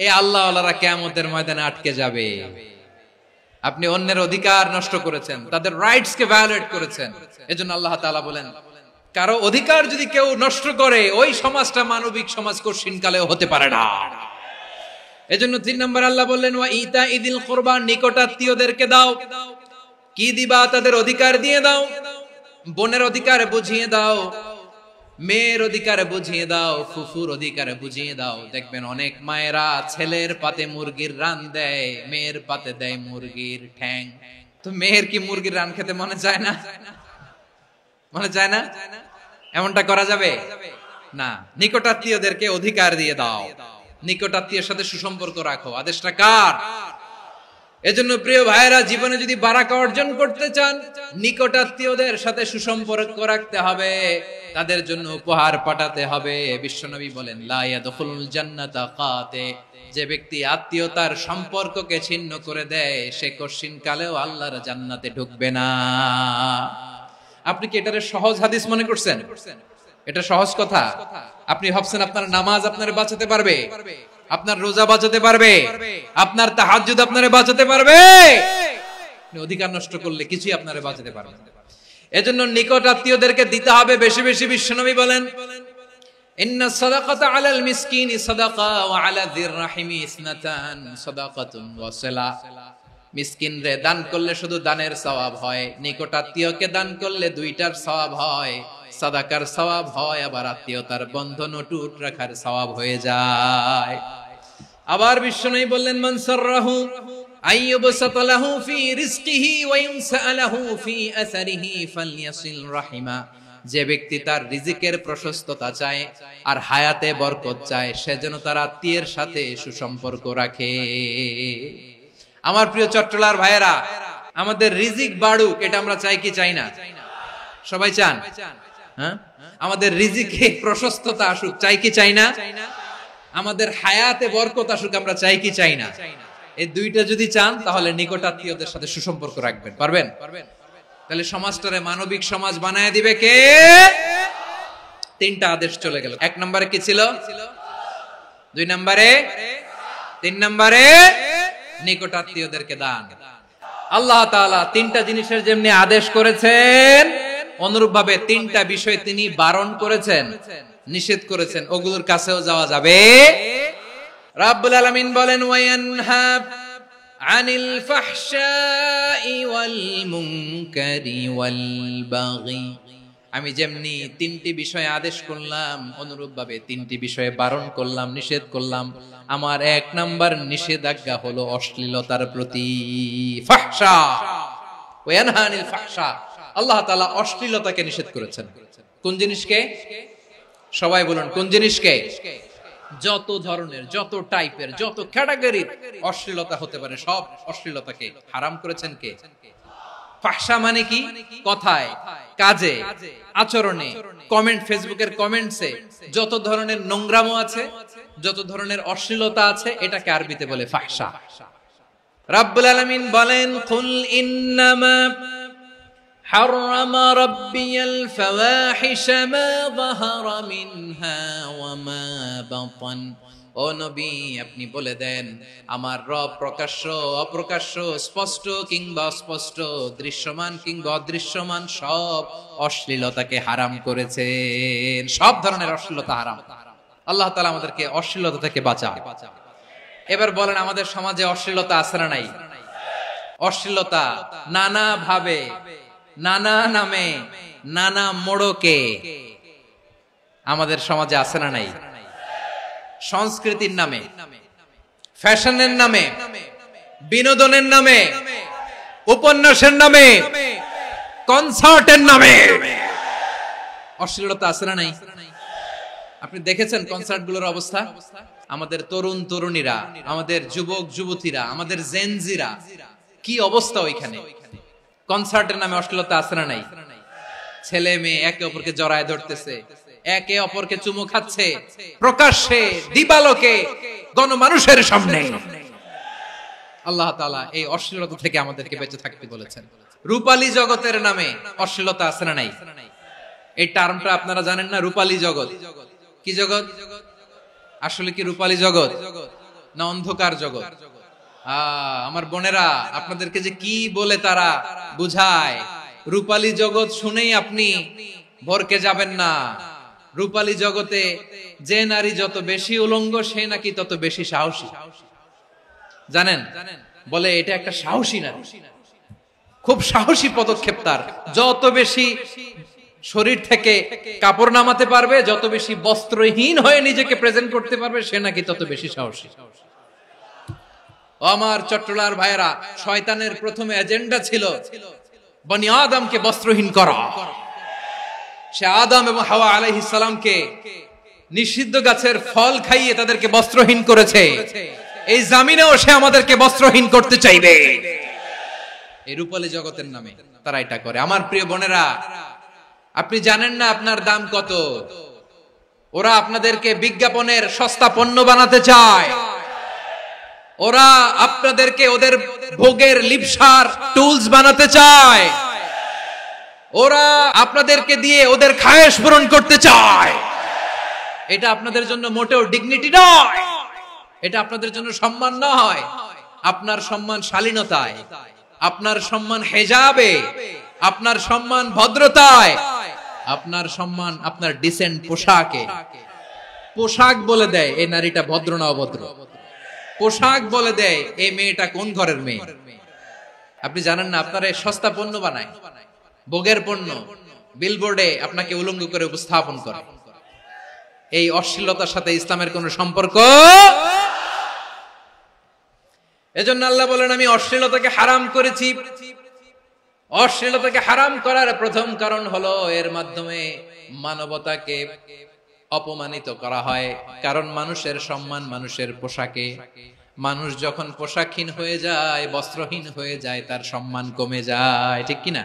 এই আল্লাহওয়ালারা কিয়ামতের ময়দানে আটকে যাবে। আপনি অন্যের অধিকার নষ্ট করেছেন, তাদের রাইটস কে ভায়োলেট করেছেন। এজন্য আল্লাহ তাআলা বলেন, কারো অধিকার যদি কেউ নষ্ট করে, ওই সমাজটা মানবিক সমাজ কঠিনকালেও হতে পারে না। এজন্য ৩ নম্বর আল্লাহ বললেন ওয়া ইতাইদিল কুরবা, নিকটাত্মীয়দেরকে দাও। কি দিবা? তাদের অধিকার দিয়ে দাও। বোনের অধিকার বুঝিয়ে দাও, মেয়ের অধিকার বুঝিয়ে দাও, ফুফুর অধিকার বুঝিয়ে দাও। দেখবেন অনেক মায়েরা ছেলের পাতে মুরগির রান দেয়, মেয়ের পাতে দেয় মুরগির ঠ্যাং। তো মেয়ের কি মুরগির রান খেতে মনে চায় না? মনে চায় না? এমনটা করা যাবে না। নিকটাত্মীয়দেরকে অধিকার দিয়ে দাও, নিকটাত্মীয়ের সাথে সুসম্পর্ক রাখো। আদেশটা কার? এজন্য প্রিয় ভাইয়েরা, জীবনে যদি বারাকা অর্জন করতে চান, নিকটাত্মীয়দের সাথে সুসম্পর্ক রাখতে হবে, তাদের জন্য উপহার পাঠাতে হবে। বিশ্বনবী বলেন লা ইয়াদখুলুল জান্নাতা কাতে, যে ব্যক্তি আত্মীয়তার সম্পর্ককে ছিন্ন করে দেয়, সে কঠিন কালেও আল্লাহর জান্নাতে ঢুকবে না। আপনি কি এটারে সহজ হাদিস মনে করছেন? এটা সহজ কথা? আপনি ভাবছেন আপনার নামাজ আপনারে বাঁচাতে পারবে, আপনার রোজা বাঁচাতে পারবে, আপনার তাহাজ্জুদ আপনারে বাঁচাতে পারবে? অধিকার নষ্ট করলে কিছুই আপনারে বাঁচাতে পারবে না। এজন্য নিকট আত্মীয়দেরকে দিতে হবে বেশি বেশি। বিশ্বনবী বলেন ইন্না সাদাকাতা আলাল মিসকিনি সাদাকা ওয়া আলা যির রাহিমি ইসনাতান সাদাকাতুন ওয়া সিলা। মিসকিনরে দান করলে শুধু দানের সওয়াব হয়, নিকট আত্মীয়কে দান করলে দুইটার সওয়াব হয়, সাদাকার সওয়াব হয়, আবার আত্মীয়তার বন্ধন অটুট রাখার সওয়াব হয়ে যায়। আবার বিশ্বনবী বললেন মান সাররাহু আইয়ুবসাতা লাহু ফি রিজকিহি ওয়া ইনসালাহু ফি আসারিহি ফালইয়াসিল রাহিমা। যে ব্যক্তি তার রিজিকের প্রশস্ততা চায় আর হায়াতে বরকত চায়, সে যেন তার আত্মীয়ের সাথে সুসম্পর্ক রাখে। আমার প্রিয় চট্টলার ভাইয়েরা, আমাদের রিজিক বাড়ুক, এটা আমরা চাই কি চাই না? সবাই চান? হ্যাঁ, আমাদের রিজিকে প্রশস্ততা আসুক, চাই কি চাই না? আমাদের হায়াতে বরকত আসুক, আমরা চাই কি চাই না? এই দুইটা যদি চান তাহলে নিকটাত্মীয়দের সাথে সুসম্পর্ক রাখবেন। পারবেন? তাহলে সমাজটারে মানবিক সমাজ বানায় দিবে কে? তিনটা আদেশ চলে গেল। 1 নম্বরে কি ছিল? 2 নম্বরে, 3 নম্বরে নিকটাত্মীয়দেরকে দান। আল্লাহ তাআলা তিনটা জিনিসের যেমনি আদেশ করেছেন, অনুরূপভাবে তিনটা বিষয় তিনি বারণ করেছেন, নিষেধ করেছেন। ওগুলোর কাছেও যাওয়া যাবে। রাব্বুল আলামিন বলেন, ওয়ায়ানহা আনিল ফাহশাই ওয়াল মুনকারি ওয়াল বাগি। আমি যেমনি তিনটি বিষয়ে আদেশ করলাম, অনুরূপভাবে তিনটি বিষয়ে বারণ করলাম, নিষেধ করলাম। আমার 1 নাম্বার নিষেধাজ্ঞা হলো অশ্লীলতার প্রতি। ফাহশা, ওয়ায়ানহা আনিল ফাহশা, আল্লাহ তাআলা অশ্লীলতাকে নিষেধ করেছেন। কোন জিনিসকে? সবাই বলুন, কোন জিনিসকে? যত ধরনের, যত টাইপের, যত ক্যাটাগরির অশ্লীলতা হতে পারে সব অশ্লীলতাকে হারাম করেছেন কে? ফাহশা মানে কি? কথায়, কাজে, আচরণে, কমেন্ট, ফেসবুকের কমেন্টসে যত ধরনের নোংরামো আছে, যত ধরনের অশ্লীলতা আছে, এটাকে আরবিতে বলে ফাহশা। রাব্বুল আলামিন বলেন, কুল ইন্নামা حرم ربي الفواحش ما ظهر منها وما بطن। ও নবী, আপনি বলে দেন, আমার রব প্রকাশ্য, অপ্রকাশ্য, স্পষ্ট কিংবা অস্পষ্ট, দৃশ্যমান কিংবা অদৃশ্যমান সব অশ্লীলতাকে হারাম করেছেন। সব ধরনের অশ্লীলতা হারাম। আল্লাহ তাআলা আমাদেরকে অশ্লীলতা থেকে বাঁচান। এবার বলেন, আমাদের সমাজে অশ্লীলতা আছে না নাই? অশ্লীলতা নানা ভাবে, নানা নামে, নানা মোড়কে আমাদের সমাজে আছে না নাই? সংস্কৃতির নামে, ফ্যাশনের নামে, বিনোদনের নামে, উপন্যাসের নামে, কনসার্টের নামে অশ্লীলতা আছে না নাই? আপনি দেখেছেন কনসার্ট গুলোর অবস্থা? আমাদের তরুণ তরুণীরা, আমাদের যুবক যুবতীরা, আমাদের জেনজিরা, কি অবস্থা ওইখানে? কনসার্টের নামে অশ্লীলতা আছে না নাই? ছেলে মেয়ে একে অপরকে জড়ায় ধরতেছে, একে অপরকে চুমু খাচ্ছে, প্রকাশ্যে, দিবালোকে, গণমানুষের সামনে। আল্লাহ তাআলা এই অশ্লীলতা থেকে আমাদেরকে বেঁচে থাকতে বলেছেন। রূপালী জগতের নামে অশ্লীলতা আছে না নাই? এই টার্মটা আপনারা জানেন না? রূপালী জগৎ কি জগৎ? আসলে কি রূপালী জগৎ না অন্ধকার জগৎ? আমার বোনেরা, আপনাদেরকে যে কি বলে তারা বুঝায়, রূপালী জগৎ শুনেই আপনি ভরকে যাবেন না। রূপালী জগতে যে নারী যত বেশি উলঙ্গ, সে নাকি তত বেশি সাহসী। জানেন? বলে এটা একটা সাহসী নারী, খুব সাহসী পদক্ষেপ তার। যত বেশি শরীর থেকে কাপড় নামাতে পারবে, যত বেশি বস্ত্রহীন হয়ে নিজেকে প্রেজেন্ট করতে পারবে, সে নাকি তত বেশি সাহসী। আমার চট্টলার ভাইয়েরা, শয়তানের প্রথমে এজেন্ডা ছিল বনি আদমকে বস্ত্রহীন করা। সে আদম এবং হাওয়া আলাইহিস সালামকে নিষিদ্ধ গাছের ফল খাইয়ে তাদেরকে বস্ত্রহীন করেছে। এই জমিনেও সে আমাদেরকে বস্ত্রহীন করতে চাইবে। এই রূপালী জগতের নামে তারা এটা করে। আমার প্রিয় বোনেরা, আপনি জানেন না আপনার দাম কত? ওরা আপনাদেরকে বিজ্ঞাপনের সস্তা পণ্য বানাতে চায়। ওরা আপনাদেরকে ওদের ভোগের লিপসার টুলস বানাতে চায়। ওরা আপনাদেরকে দিয়ে ওদের খায়েশ পূরণ করতে চায়। এটা আপনাদের জন্য মোটেও ডিগনিটি নয়, এটা আপনাদের জন্য সম্মান নয়। আপনার সম্মান শালীনতায়, আপনার সম্মান হেজাবে, আপনার সম্মান ভদ্রতায়, আপনার সম্মান আপনার ডিসেন্ট পোশাকে। পোশাক বলে দেয় এই নারীটা ভদ্র না অভদ্র। পোশাক বলে দেয় এই মেয়েটা কোন ঘরের মেয়ে। আপনি জানেন না? আপনারা সস্তা পণ্য বানায়, ভোগের পণ্য, বিলবোর্ডে আপনাকে উলঙ্গ করে উপস্থাপন করে। এই অশ্লীলতার সাথে ইসলামের কোন সম্পর্ক? এজন্য আল্লাহ বলেন, আমি অশ্লীলতাকে হারাম করেছি। অশ্লীলতাকে হারাম করার প্রথম কারণ হলো এর মাধ্যমে মানবতাকে অপমানিত করা হয়। কারণ মানুষের সম্মান মানুষের পোশাকে। মানুষ যখন পোশাকহীন হয়ে যায়, বস্ত্রহীন হয়ে যায়, তার সম্মান কমে যায়। ঠিক কিনা?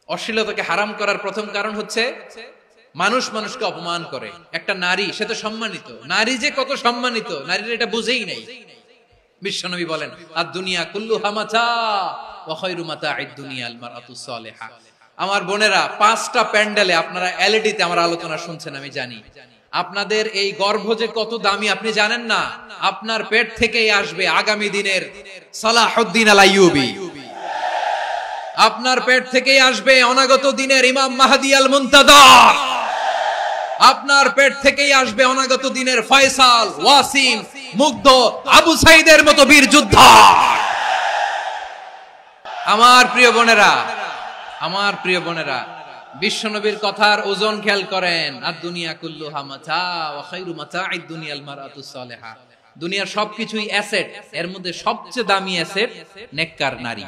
অশ্লীলতাকে হারাম করার প্রথম কারণ হচ্ছে মানুষ মানুষকে অপমান করে। একটা নারী, সে তো সম্মানিত। নারী যে কত সম্মানিত, নারীর এটা বুঝেই নাই। বিশ্বনবী বলেন আদ-দুনিয়া কুল্লুহা মাতা ওয়া খায়রু মাতা'আদ দুনিয়া আল মারআতুস সালিহা। আমার বোনেরা, 5টা প্যান্ডেলে আপনারা এলইডিতে আমার আলোচনা শুনছেন আমি জানি। আপনাদের এই গর্ভ যে কত দামি আপনি জানেন না। আপনার পেট থেকেই আসবে আগামী দিনের সালাহুদ্দিন আল আইয়ুবী। আপনার পেট থেকেই আসবে অনাগত দিনের ইমাম মাহদী আল মুনতাযর। আপনার পেট থেকেই আসবে অনাগত দিনের ফয়সাল, ওয়াসিম, মুগ্ধ, আবু সাইদের মতো বীর যোদ্ধা। আমার প্রিয় বোনেরা, আমার প্রিয় বোনেরা, বিশ্বনবীর কথার ওজন খেয়াল করেন। আদ-দুনিয়া কুল্লুহা মাতা ওয়া খায়রু মাতা'আদ দুনিয়া আল মারআতুস সালিহা। দুনিয়ার সবকিছুই অ্যাসেট, এর মধ্যে সবচেয়ে দামি অ্যাসেট নেককার নারী।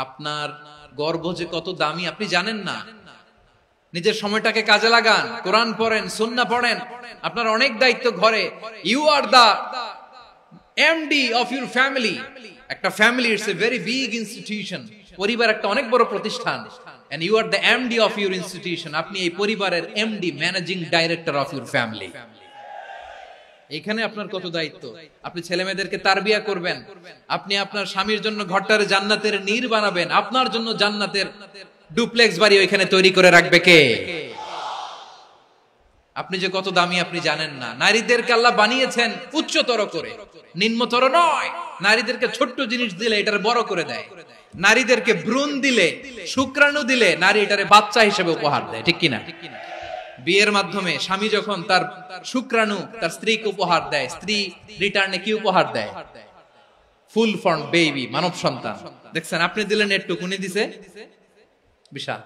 আপনার গর্ভ যে কত দামি আপনি জানেন না। নিজের সময়টাকে কাজে লাগান, কোরআন পড়েন, সুন্নাহ পড়েন। আপনার অনেক দায়িত্ব ঘরে। You are the MD of your family. একটা family it's a very big institution. পরিবার একটা অনেক বড় প্রতিষ্ঠান। And you are the MD of your institution. আপনি এই পরিবারের MD, managing director of your family. এখানে আপনার কত দায়িত্ব। আপনি ছেলে মেয়েদেরকে তারবিয়া করবেন। আপনি আপনার স্বামীর জন্য ঘরটারে জান্নাতের নীর বানাবেন। আপনার জন্য জান্নাতের ডুপ্লেক্স বাড়ি ওইখানে তৈরি করে রাখবে কে? আপনি যে কত দামি আপনি জানেন না। নারীদেরকে আল্লাহ বানিয়েছেন উচ্চতর করে, নিম্নতর নয়। নারীদেরকে ছোট্ট জিনিস দিলে এটারে বড় করে দেয়। নারীদেরকে ভ্রূণ দিলে, শুক্রাণু দিলে নারী এটারে বাচ্চা হিসেবে উপহার দেয়, ঠিক কিনা? বিয়ের মাধ্যমে স্বামী যখন তার শুক্রাণু তার স্ত্রীকে উপহার দেয়, স্ত্রী রিটার্নে কি উপহার দেয়? ফুল ফর্ম বেবি, মানব সন্তান। দেখছেন, আপনি দিলেন একটু, উনি দিছে বিশাল।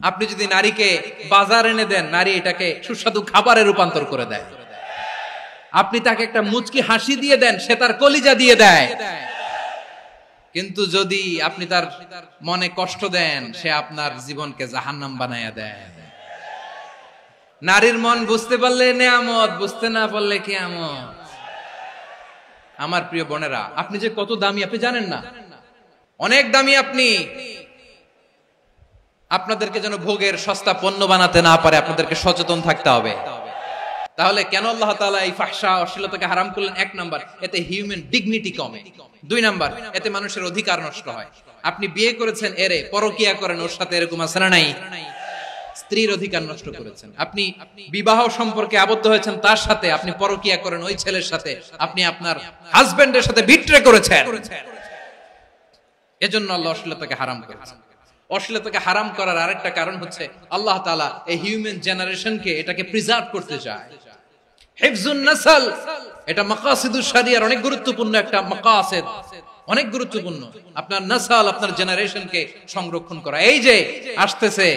আপনি যদি নারীকে বাজার এনে দেন, নারী এটাকে সুস্বাদু খাবারে রূপান্তর করে দেয়। আপনি তাকে একটা মুচকি হাসি দিয়ে দেন, সে তার কলিজা দিয়ে দেয়। কিন্তু যদি আপনি তার মনে কষ্ট দেন, সে আপনার জীবনকে জাহান্নাম বানায়া দেয়। নারীর মন বুঝতে পারলে নেয়ামত, বুঝতে না পারলে কিয়ামত। আমার প্রিয় বোনেরা, আপনি যে কত দামি আপনি জানেন না। অনেক দামি আপনি। আপনাদেরকে যেন ভোগের সস্তা পণ্য বানাতে না পারে, আপনাদেরকে সচেতন থাকতে হবে। তাহলে কেন আল্লাহ তাআলা এই ফাহশা, অশ্লীলতাকে হারাম করলেন? 1 নাম্বার, এতে হিউম্যান ডিগনিটি কমে। 2 নাম্বার, এতে মানুষের অধিকার নষ্ট হয়। আপনি বিয়ে করেছেন, এরে পরকিয়া করেন, ওর সাথে এরকম আছে না নাই? স্ত্রীর অধিকার নষ্ট করেছেন। আপনি বিবাহ সম্পর্কে আবদ্ধ হয়েছেন তার সাথে, আপনি পরকিয়া করেন ওই ছেলের সাথে, আপনি আপনার হাজবেন্ডের সাথে বিট্রে করেছেন। এজন্য আল্লাহ অশ্লীলতাকে হারাম করেছেন। অশ্লীলতাকে হারাম করার আরেকটা কারণ হচ্ছে আল্লাহ তাআলা এই হিউম্যান জেনারেশনকে এটাকে প্রিজার্ভ করতে চায়। হিফজুন নাসল, এটা মাকাসিদুশ শরিয়ার অনেক গুরুত্বপূর্ণ একটা মাকাসিদ, অনেক গুরুত্বপূর্ণ। আপনার নাসল, আপনার জেনারেশনকে সংরক্ষণ করা। এই যে আসতেছে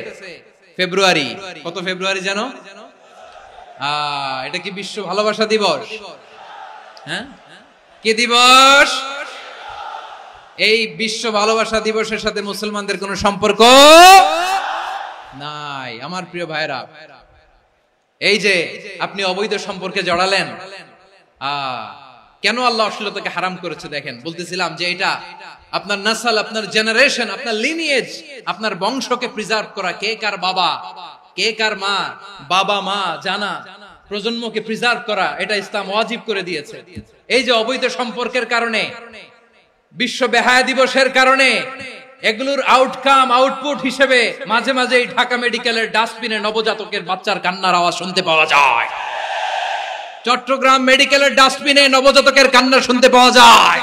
ফেব্রুয়ারি, কত ফেব্রুয়ারি জানো? এটা কি বিশ্ব ভালোবাসা দিবস? হ্যাঁ, কি দিবস? এই বিশ্ব ভালোবাসা দিবসের সাথে মুসলমানদের কোনো সম্পর্ক নাই। আমার প্রিয় ভাইরা, এই যে আপনি অবৈধ সম্পর্কে জড়ালেন, কেন আল্লাহ অশ্লীলতাকে হারাম করেছে দেখেন। বলতেছিলাম যে এটা আপনার নাসল, আপনার জেনারেশন, আপনার লিনিয়েজ, আপনার বংশকে প্রিজার্ভ করা। কে কার বাবা, কে কার মা, বাবা মা জানা, প্রজন্মকে প্রিজার্ভ করা, এটা ইসলাম ওয়াজিব করে দিয়েছে। এই যে অবৈধ সম্পর্কের কারণে, বিশ্ব বেহায়া দিবসের কারণে, এগুলোর আউটকাম, আউটপুট হিসেবে মাঝে মাঝে ঢাকা মেডিকেলের ডাস্টবিনে নবজাতকের বাচ্চার কান্নার আওয়াজ শুনতে পাওয়া যায়। চট্টগ্রাম মেডিকেলের ডাস্টবিনে নবজাতকের কান্না শুনতে পাওয়া যায়।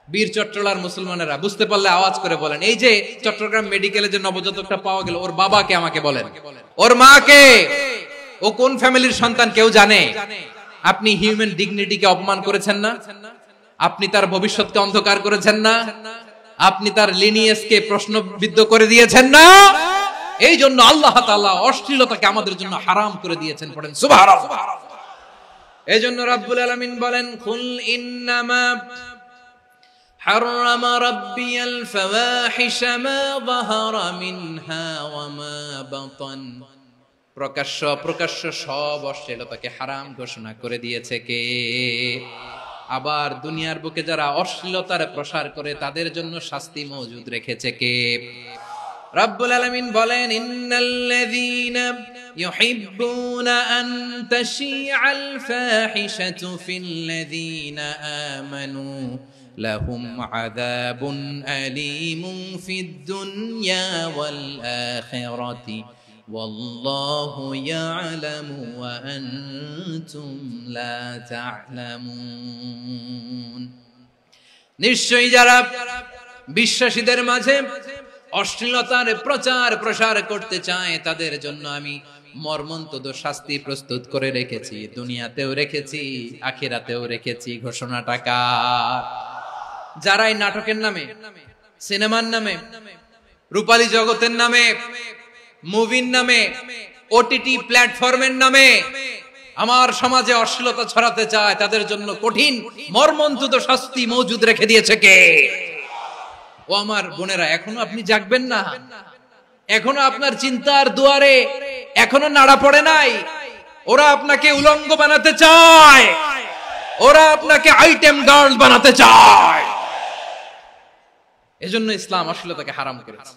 বীর চট্টলার মুসলমানেরা বুঝতে পারলে আওয়াজ করে বলেন, এই যে চট্টগ্রাম মেডিকেলে যে নবজাতকটা পাওয়া গেল, ওর বাবাকে আমাকে বলেন, ওর মাকে, ও কোন ফ্যামিলির সন্তান কেউ জানে? আপনি হিউম্যান ডিগনিটিকে অপমান করেছেন না? আপনি তার ভবিষ্যৎকে অন্ধকার করেছেন না? আপনি তার লিনিয়েজকে প্রশ্নবিদ্ধ করে দিয়েছেন না? এই জন্য আল্লাহ তাআলা অশ্লীলতাকে আমাদের জন্য হারাম করে দিয়েছেন। পড়েন সুবহানাল্লাহ। এই জন্য রব্বুল আলামিন বলেন, কুল ইন্নামা হারামা রাব্বিয়াল ফাওয়াহিশা মা যাহারা মিনহা ওয়া মা বাতান। প্রকাশ্য অপ্রকাশ্য সব অশ্লীলতাকে হারাম ঘোষণা করে দিয়েছে কে? আবার দুনিয়ার বুকে যারা অশ্লীলতার প্রসার করে তাদের জন্য শাস্তি মজুদ রেখেছে কে? রব্বুল আলামিন বলেন, ইন্নাল্লাযীনা يحبون أن تشيع الفاحشة في الذين آمنوا لهم عذاب أليم في الدنيا والآخرة والله يعلم وأنتم لا تعلمون নিশ্চয়ই যারা বিশ্বাসীদের মাঝে অশ্লীলতার প্রচার প্রসার করতে চায় তাদের জন্য আমি মর্মন্তুদ শাস্তি প্রস্তুত করে রেখেছি, দুনিয়াতেও রেখেছি, আখিরাতেও রেখেছি। ঘোষণাটা কার? যারা এই নাটকের নামে, সিনেমার নামে, রূপালী জগতের নামে, মুভির নামে, ওটিটি প্ল্যাটফর্মের নামে আমার সমাজে অশ্লীলতা ছড়াতে চায় তাদের জন্য কঠিন মর্মন্তুদ শাস্তি মজুদ রেখে দিয়েছে কে? ও আমার বোনেরা, এখনো আপনি জাগবেন না? এখনো আপনার চিন্তার দুয়ারে এখনো নাড়া পড়ে নাই? ওরা আপনাকে উলঙ্গ বানাতে চায়, ওরা আপনাকে আইটেম গার্ল বানাতে চায়। এজন্য ইসলাম অশ্লীলতাকে হারাম করেছে।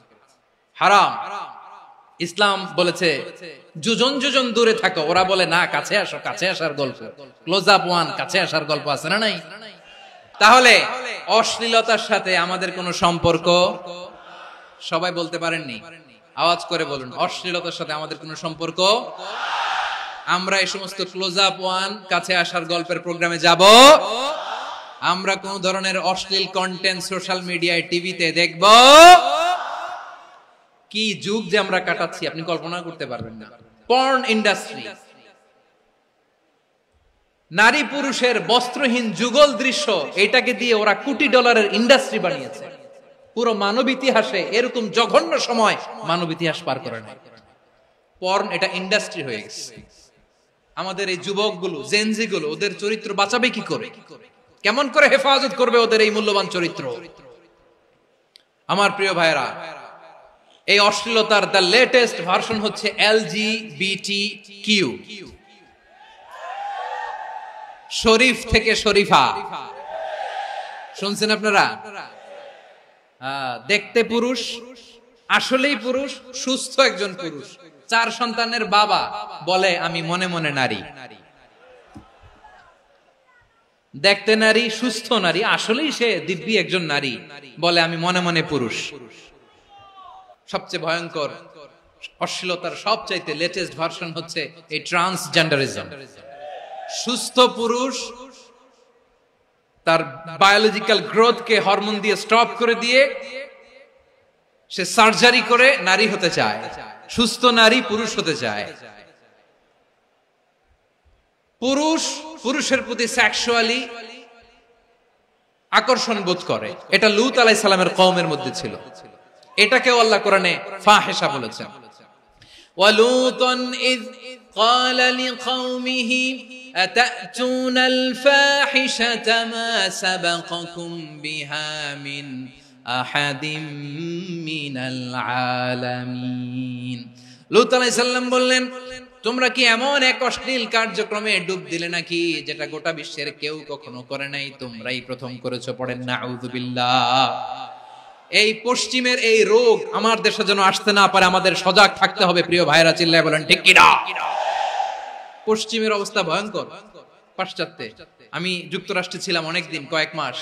হারাম। ইসলাম বলেছে যোজন যোজন দূরে থাকো, ওরা বলে না কাছে আসো, কাছে আসার গল্প, ক্লোজ আপ ওয়ান, কাছে আসার গল্প আছে না নাই? তাহলে অশ্লীলতার সাথে আমাদের কোনো সম্পর্ক? সবাই বলতে পারেননি, আওয়াজ করে বলুন, অশ্লীলতার সাথে আমাদের কোনো সম্পর্ক? আমরা এই সমস্ত ক্লোজ আপ ওয়ান, কাছে আসার গল্পের প্রোগ্রামে যাব? আমরা কোন ধরনের অশ্লীল কন্টেন্ট সোশ্যাল মিডিয়ায়, টিভিতে দেখব? কি যুগ যে আমরা কাটাচ্ছি আপনি কল্পনা করতে পারবেন না। পর্ন ইন্ডাস্ট্রি, নারী পুরুষের বস্ত্রহীন যুগল দৃশ্য, এটাকে দিয়ে ওরা কোটি ডলারের ইন্ডাস্ট্রি বানিয়েছে। পুরো মানব ইতিহাসে এরকম জঘন্য সময় মানব ইতিহাস পার করে নাই। পর্ন এটা ইন্ডাস্ট্রি হয়ে গেছে। আমাদের এই যুবকগুলো, জেনজি গুলো, ওদের চরিত্র বাঁচাবে কি করে? কেমন করে হেফাজত করবে ওদের এই মূল্যবান চরিত্র? আমার প্রিয় ভাইরা, এই অশ্লীলতার দ্য লেটেস্ট ভার্সন হচ্ছে LGBTQ, শরীফ থেকে শরীফা। শুনছেন আপনারা? দেখতে পুরুষ, আসলেই পুরুষ, সুস্থ একজন পুরুষ, 4 সন্তানের বাবা, বলে আমি মনে মনে নারী। দেখতে নারী, সুস্থ নারী, আসলেই সে দিব্যি একজন নারী, বলে আমি মনে মনে পুরুষ। সবচেয়ে ভয়ঙ্কর অশ্লীলতার সবচাইতে লেটেস্ট ভার্সন হচ্ছে এই ট্রান্সজেন্ডারিজম। সুস্থ পুরুষ তার বায়োলজিক্যাল গ্রোথকে হরমোন দিয়ে স্টপ করে দিয়ে সে সার্জারি করে নারী হতে চায়। সুস্থ নারী পুরুষ হতে চায়। পুরুষ পুরুষের প্রতি সেক্সুয়ালি আকর্ষণ বোধ করে। এটা লূত আলাইহিস সালামের কওমের মধ্যে ছিল। এটাকেও আল্লাহ কোরআনে ফাহিশা বলেছেন। ওয়ালুতান ইয قال لقومه أتأتون الفاحشة ما سبقكم بها من أحد من العالمين। লূত আলাইহিস সালাম বললেন, তোমরা কি এমন এক অশ্লীল কার্যক্রমে ডুব দিলে নাকি যেটা গোটা বিশ্বের কেউ কখনো করে নাই, তোমরাই প্রথম করেছো। পড়েন নাউযুবিল্লাহ। এই পশ্চিমের এই রোগ আমার দেশে যেন আসতে না পারে, আমাদের সজাগ থাকতে হবে। প্রিয় ভাইরা চিল্লায় বলেন ঠিক কিনা? পশ্চিমের অবস্থা ভয়ঙ্কর। পাশ্চাত্যে, আমি যুক্তরাষ্ট্রে ছিলাম অনেকদিন, কয়েক মাস,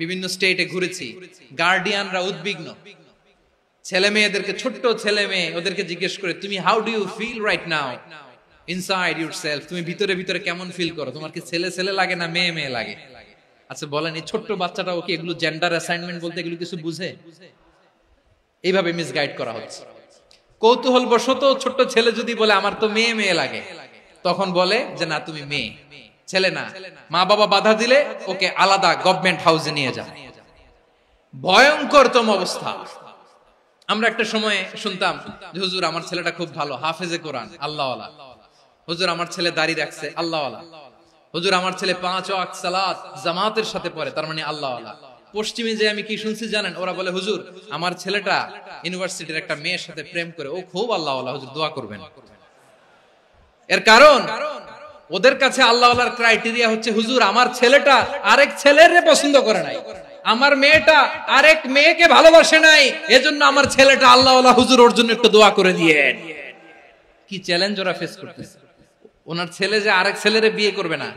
বিভিন্ন স্টেটে ঘুরেছি। গার্ডিয়ানরা উদ্বিগ্ন, ছেলে মেয়েদেরকে, ছোট্ট ছেলে মেয়ে, ওদেরকে জিজ্ঞেস করে, তুমি how do you feel right now inside yourself? তুমি ভিতরে ভিতরে কেমন ফিল করো? তোমার কি ছেলে ছেলে লাগে না মেয়ে মেয়ে লাগে? আচ্ছা বলেন, এই ছোট্ট বাচ্চাটা ওকে এগুলো জেন্ডার অ্যাসাইনমেন্ট বলতে এগুলো কিছু বুঝে? এইভাবে মিসগাইড করা হচ্ছে। কৌতূহল বশত ছোট্ট ছেলে যদি বলে আমার তো মেয়ে মেয়ে লাগে, তখন বলে যে না তুমি মেয়ে, ছেলে না। মা বাবা বাধা দিলে ওকে আলাদা গভর্নমেন্ট হাউসে নিয়ে যান। ভয়ঙ্করতম অবস্থা। আমরা একটা সময় শুনতাম যে হুজুর আমার ছেলেটা খুব ভালো, হাফেজে কোরআন, আল্লাহওয়ালা। হুজুর আমার ছেলে দাড়ি রাখছে, আল্লাহওয়ালা। হুজুর আমার ছেলে 5 ওয়াক্ত সালাত জামাতের সাথে পড়ে, তার মানে আল্লাহওয়ালা। পশ্চিমে যে আমি কি শুনছি জানেন? ওরা বলে হুজুর আমার ছেলেটা ইউনিভার্সিটির একটা মেয়ের সাথে প্রেম করে, ও খুব আল্লাহওয়ালা, হুজুর দোয়া করবেন। এর কারণ ওদের কাছে আল্লাহওয়ালার ক্রাইটেরিয়া হচ্ছে হুজুর আমার ছেলেটা আরেক ছেলের পছন্দ করে নাই, আমার মেয়েটা আরেক মেয়েকে ভালোবাসে নাই, এজন্য আমার ছেলেটা আল্লাহওয়ালা, হুজুর ওর জন্য একটু দোয়া করে দিয়েন। কি চ্যালেঞ্জ ওরা ফেস করতেছে। ওনার ছেলে যে আরেক ছেলেরে বিয়ে করবে না,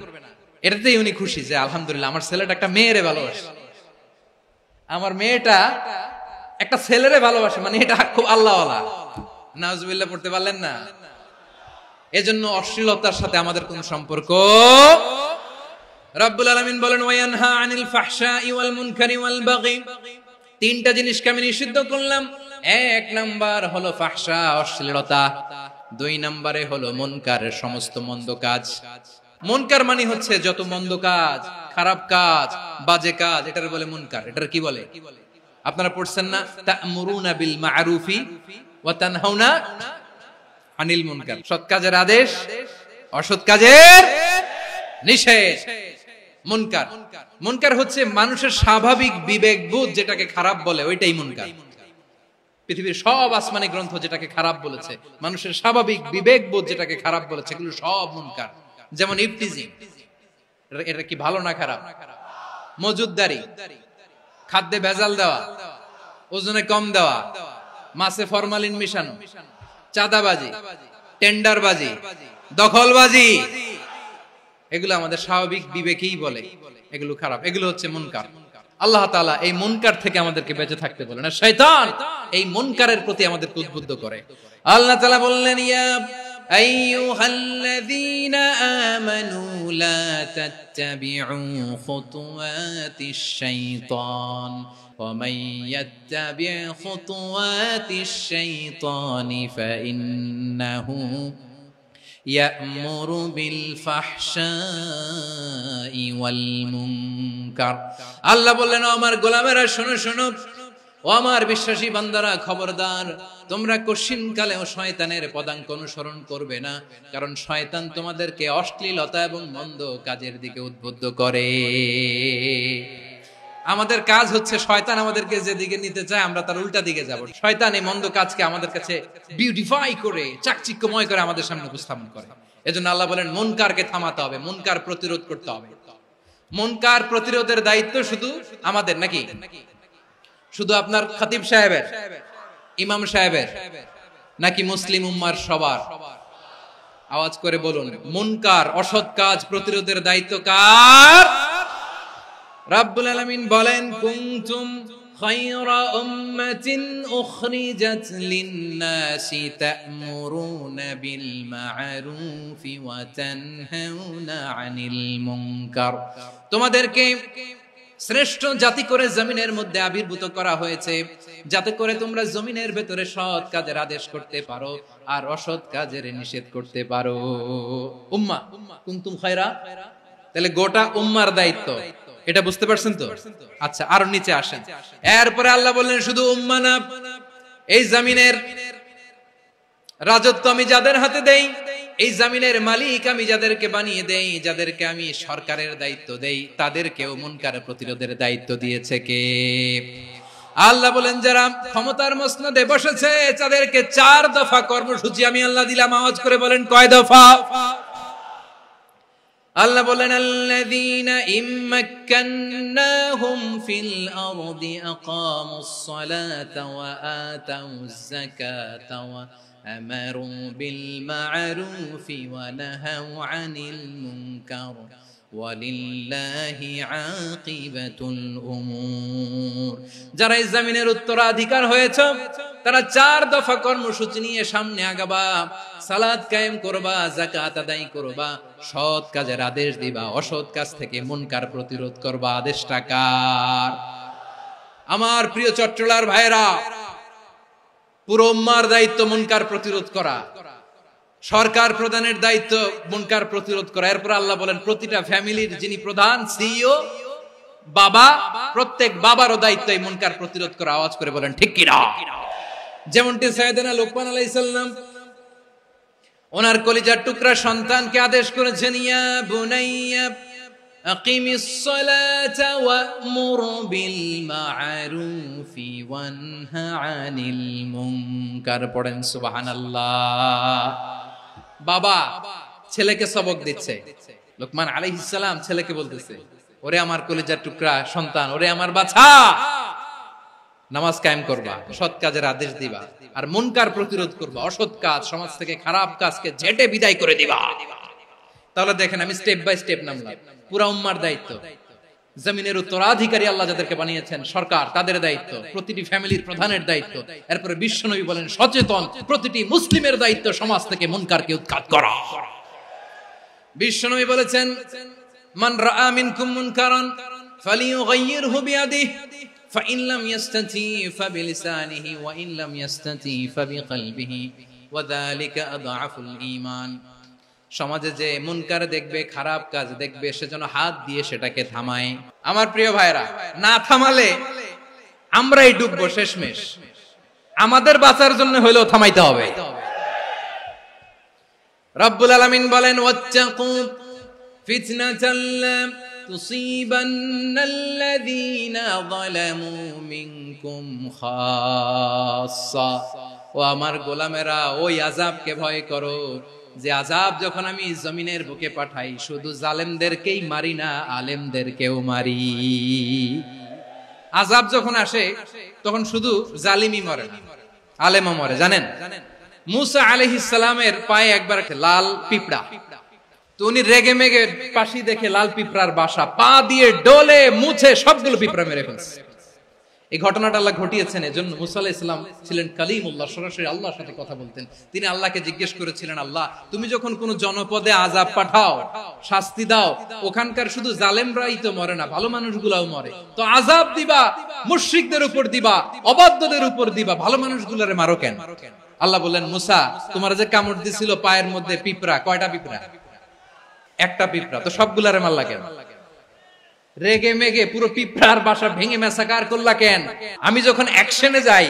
এটাতেই উনি খুশি যে আলহামদুলিল্লাহ আমার ছেলেটা একটা মেয়েরে ভালোবাসে, আমার মেয়েটা একটা ছেলেরে ভালোবাসে, মানে এটা খুব আল্লাহওয়ালা। নাউজুবিল্লাহ পড়তে পারলেন না? এজন্য অশ্লীলতার সাথে আমাদের কোন সম্পর্ক। রব্বুল আলামিন বলেন ওয়ায়ানহা আনিল ফাহশাই ওয়াল মুনকারি ওয়াল বাগি, তিনটা জিনিসকে আমি নিষিদ্ধ করলাম। এক নাম্বার হলো ফাহশা, অশ্লীলতা। দুই নম্বরে হলো মুনকার, সমস্ত মন্দ কাজ। মুনকার মানে হচ্ছে যত মন্দ কাজ, খারাপ কাজ, বাজে কাজ, এটার বলে মুনকার। এটার কি বলে? আপনারা পড়ছেন না, তা'মুরুনা বিল মা'রুফি ওয়া তানহাউনা আনিল মুনকার। সৎ কাজের আদেশ, অসৎ কাজের নিষেধ। মুনকার, মুনকার হচ্ছে মানুষের স্বাভাবিক বিবেকবোধ যেটাকে খারাপ বলে, ওইটাই মুনকার। পৃথিবীর সব আসমানি গ্রন্থ যেটাকে খারাপ বলেছে, মানুষের স্বাভাবিক বিবেকবোধ যেটাকে খারাপ বলেছে, এগুলো সব মুনকার। যেমন ইফতিজিং, এটা কি ভালো না খারাপ? মজুদদারি, খাদ্যে ভেজাল দেওয়া, ওজনে কম দেওয়া, মাছে ফরমালিন মিশানো, চাঁদাবাজি, টেন্ডারবাজি, দখলবাজি, এগুলো আমাদের স্বাভাবিক বিবেকেই বলে এগুলো খারাপ, এগুলো হচ্ছে মুনকার। আল্লাহ তাআলা এই মুনকার থেকে আমাদেরকে বেঁচে থাকতে বলেন, আর শয়তান এই মুনকারের প্রতি আমাদেরকে উদ্বুদ্ধ করে। আল্লাহ তাআলা বললেন, ইয়া আইয়ুহাল্লাযীনা আমানু লা তাত্তাবিউ খুতুওয়াতিশ শাইতান ওয়া মান ইয়াত্তাবি' খুতুওয়াতিশ শাইতানি ফাইন্নাহু ইয়া'মুরু বিল ফাহশাই ওয়াল মুনকার। আল্লাহ বললেন, আমার গোলামেরা শোনো শোনো, ও আমার বিশ্বাসী বান্দারা খবরদার, তোমরা কশিনকালেও শয়তানের পদাঙ্ক অনুসরণ করবে না, কারণ শয়তান তোমাদেরকে অশ্লীলতা এবং মন্দ কাজের দিকে উদ্বুদ্ধ করে। আমাদের কাজ হচ্ছে শয়তান আমাদেরকে যেদিকে নিতে চায় আমরা তার উল্টা দিকে যাব। শয়তান এই মন্দ কাজকে আমাদের কাছে বিউটিফাই করে, চাকচিক্যময় করে আমাদের সামনে উপস্থাপন করে। এজন্য আল্লাহ বলেন মুনকারকে থামাতে হবে, মুনকার প্রতিরোধ করতে হবে। মুনকার প্রতিরোধের দায়িত্ব শুধু আমাদের নাকি? শুধু আপনার খতিব সাহেবের, ইমাম সাহেবের, নাকি মুসলিম উম্মার সবার? আওয়াজ করে বলুন, মুনকার অসৎ কাজ প্রতিরোধের দায়িত্ব কার? রাব্বুল আলামিন বলেন, কুনতুম খায়রা উম্মাতিন উখরিজাত লিন-নাসি তা'মুরুনা বিল মা'রুফি ওয়া তানহাউনা আনিল মুনকার। তোমাদেরকে শ্রেষ্ঠ জাতি করে জমিনের মধ্যে আবির্ভূত করা হয়েছে, যাতে করে তোমরা জমিনের ভেতরে সৎ কাজের আদেশ করতে পারো আর অসৎ কাজের নিষেধ করতে পারো। উম্মাহ, কুনতুম খায়রা, তাহলে গোটা উম্মার দায়িত্ব, এটা বুঝতে পারছেন তো? আচ্ছা, আরো নিচে আসেন। এরপরে আল্লাহ বললেন, শুধু উম্মাহ না, এই জমিনের রাজত্ব আমি যাদের হাতে দেই, এই জমিনের মালিক আমি যাদেরকে বানিয়ে দেই, যাদেরকে আমি সরকারের দায়িত্ব দেই, তাদেরকেও মুনকার প্রতিরোধের দায়িত্ব দিয়েছে কে? আল্লাহ বলেন, যারা ক্ষমতার মসনদে বসেছে তাদেরকে 4 দফা কর্মসূচি আমি আল্লাহ দিলাম। আওয়াজ করে বলেন, কয় দফা? আল্লাহ বলেন, আল্লাযীনা ইম্মাক্কান্নাহুম ফিল আরদি আকামুস সালাতা ওয়া আতাউয যাকাতা ওয়া আমারু বিল মা'রুফি ওয়া নাহাউ আনিল মুনকার ওয়ালিল্লাহি আকিবাতুল উমুর। যারা এই জমিনের উত্তরাধিকার হয়েছে তারা 4 দফা কর্মসূচি নিয়ে সামনে আগাবা। সালাত কায়েম করবা, যাকাত আদায় করবা, সৎ কাজের আদেশ দিবা, অসৎ কাজ থেকে মুনকার প্রতিরোধ করবা। আদেশটা কার? আমার প্রিয় চট্টলার ভাইরা, পুরো উম্মার দায়িত্ব মুনকার প্রতিরোধ করা, সরকার প্রধানের দায়িত্ব মুনকার প্রতিরোধ করা। এরপর আল্লাহ বলেন, প্রতিটা ফ্যামিলির যিনি প্রধান সিইও বাবা, প্রত্যেক বাবারও দায়িত্ব এই মুনকার প্রতিরোধ করা। আওয়াজ করে বলেন ঠিক কি না? যেমনটি সাইয়েদনা লোকমান আলাইহিস সালাম ওনার কলিজার টুকরা সন্তানকে আদেশ করেছেন, ইয়া বুনাইয়া আকিমিস সালাতা ওয়া'মুর বিল মা'রুফি ওয়ানহা আনিল মুনকার। পড়েন সুবহানাল্লাহ। বাবা ছেলেকে সবক দিচ্ছে, লোকমান আলাইহিস সালাম ছেলেকে বলতেছে, ওরে আমার কলিজার টুকরা সন্তান, ওরে আমার বাছা, নামাজ কায়েম করবা, সৎ কাজের আদেশ দিবা, আর মুনকার প্রতিরোধ করবা, অসৎ কাজ সমাজ থেকে খারাপ কাজকে ঝেঁটে বিদায় করে দিবা। তাহলে দেখেন আমি স্টেপ বাই স্টেপ নামলাম। পুরা উম্মার দায়িত্ব, জমিনের উত্তরাধিকারী আল্লাহ যাদেরকে বানিয়েছেন সরকার, তাদের দায়িত্ব, প্রতিটি ফ্যামিলির প্রধানের দায়িত্ব, এরপরে বিশ্বনবী বলেন সচেতন প্রতিটি মুসলিমের দায়িত্ব সমাজ থেকে মুনকারকে উৎখাত করা। বিশ্বনবী বলেছেন মান রাআ মিনকুম মুনকারান ফালিয়ুগাইয়িরহু বিয়াদিহি ফাইন লাম ইয়াসতাতি ফাবিলিসানিহি ওয়া ইন লাম ইয়াসতাতি ফাবিকলবিহি ওয়া যালিকা আযআফুল ঈমান। সমাজে যে মুনকার দেখবে, খারাপ কাজ দেখবে, সেজন্য হাত দিয়ে সেটাকে থামায়। আমার প্রিয় ভাইরা, না থামালে আমরাই ডুববো শেষমেশ। আমাদের বাঁচার জন্য হইলেও থামাইতে হবে। রব্বুল আলামিন বলেন ওয়াত্তাকু ফিতনাতাল লা তুসিবান্নাল্লাযীনা যালামু মিনকুম খাসসা। ও আমার গোলামেরা, ওই আযাবকে ভয় করো যে আযাব যখন আমি জমিনের বুকে পাঠাই শুধু জালেমদেরকেই মারি না, আলেমদেরকেও মারি। আযাব যখন আসে তখন শুধু জালিমই মরে না, আলেমও মরে। জানেন মুসা আলাইহিস সালামের পায়ে একবার লাল পিঁপড়া, তো উনি রেগে মেগে পাশি দেখে লাল পিঁপড়ার বাসা, পা দিয়ে ডলে মুছে সবগুলো পিঁপড়া মেরে ফেলছে। এই ঘটনাটা আল্লাহ ঘটিয়েছেন। এজন্য মুসা আলাইহিস সালাম ছিলেন কালিমুল্লাহ, সরাসরি আল্লাহর সাথে কথা বলতেন। তিনি আল্লাহকে জিজ্ঞেস করেছিলেন, আল্লাহ তুমি যখন কোন জনপদে আযাব পাঠাও, শাস্তি দাও, ওখানকার শুধু জালেমরাই তো মরে না, ভালো মানুষগুলাও মরে, তো আযাব দিবা মুশরিকদের উপর দিবা, অবাধ্যদের উপর দিবা, ভালো মানুষগুলোরে মারো কেন? আল্লাহ বললেন, মুসা তোমার যে কামড় দিছিল পায়ের মধ্যে পিঁপড়া, কয়টা পিঁপড়া? একটা পিঁপড়া, তো সবগুলারে মারলা কেন? রেগে মেগে পুরো পিঁপড়ার বাসা ভেঙে মেসাকার করলা কেন? আমি যখন অ্যাকশনে যাই,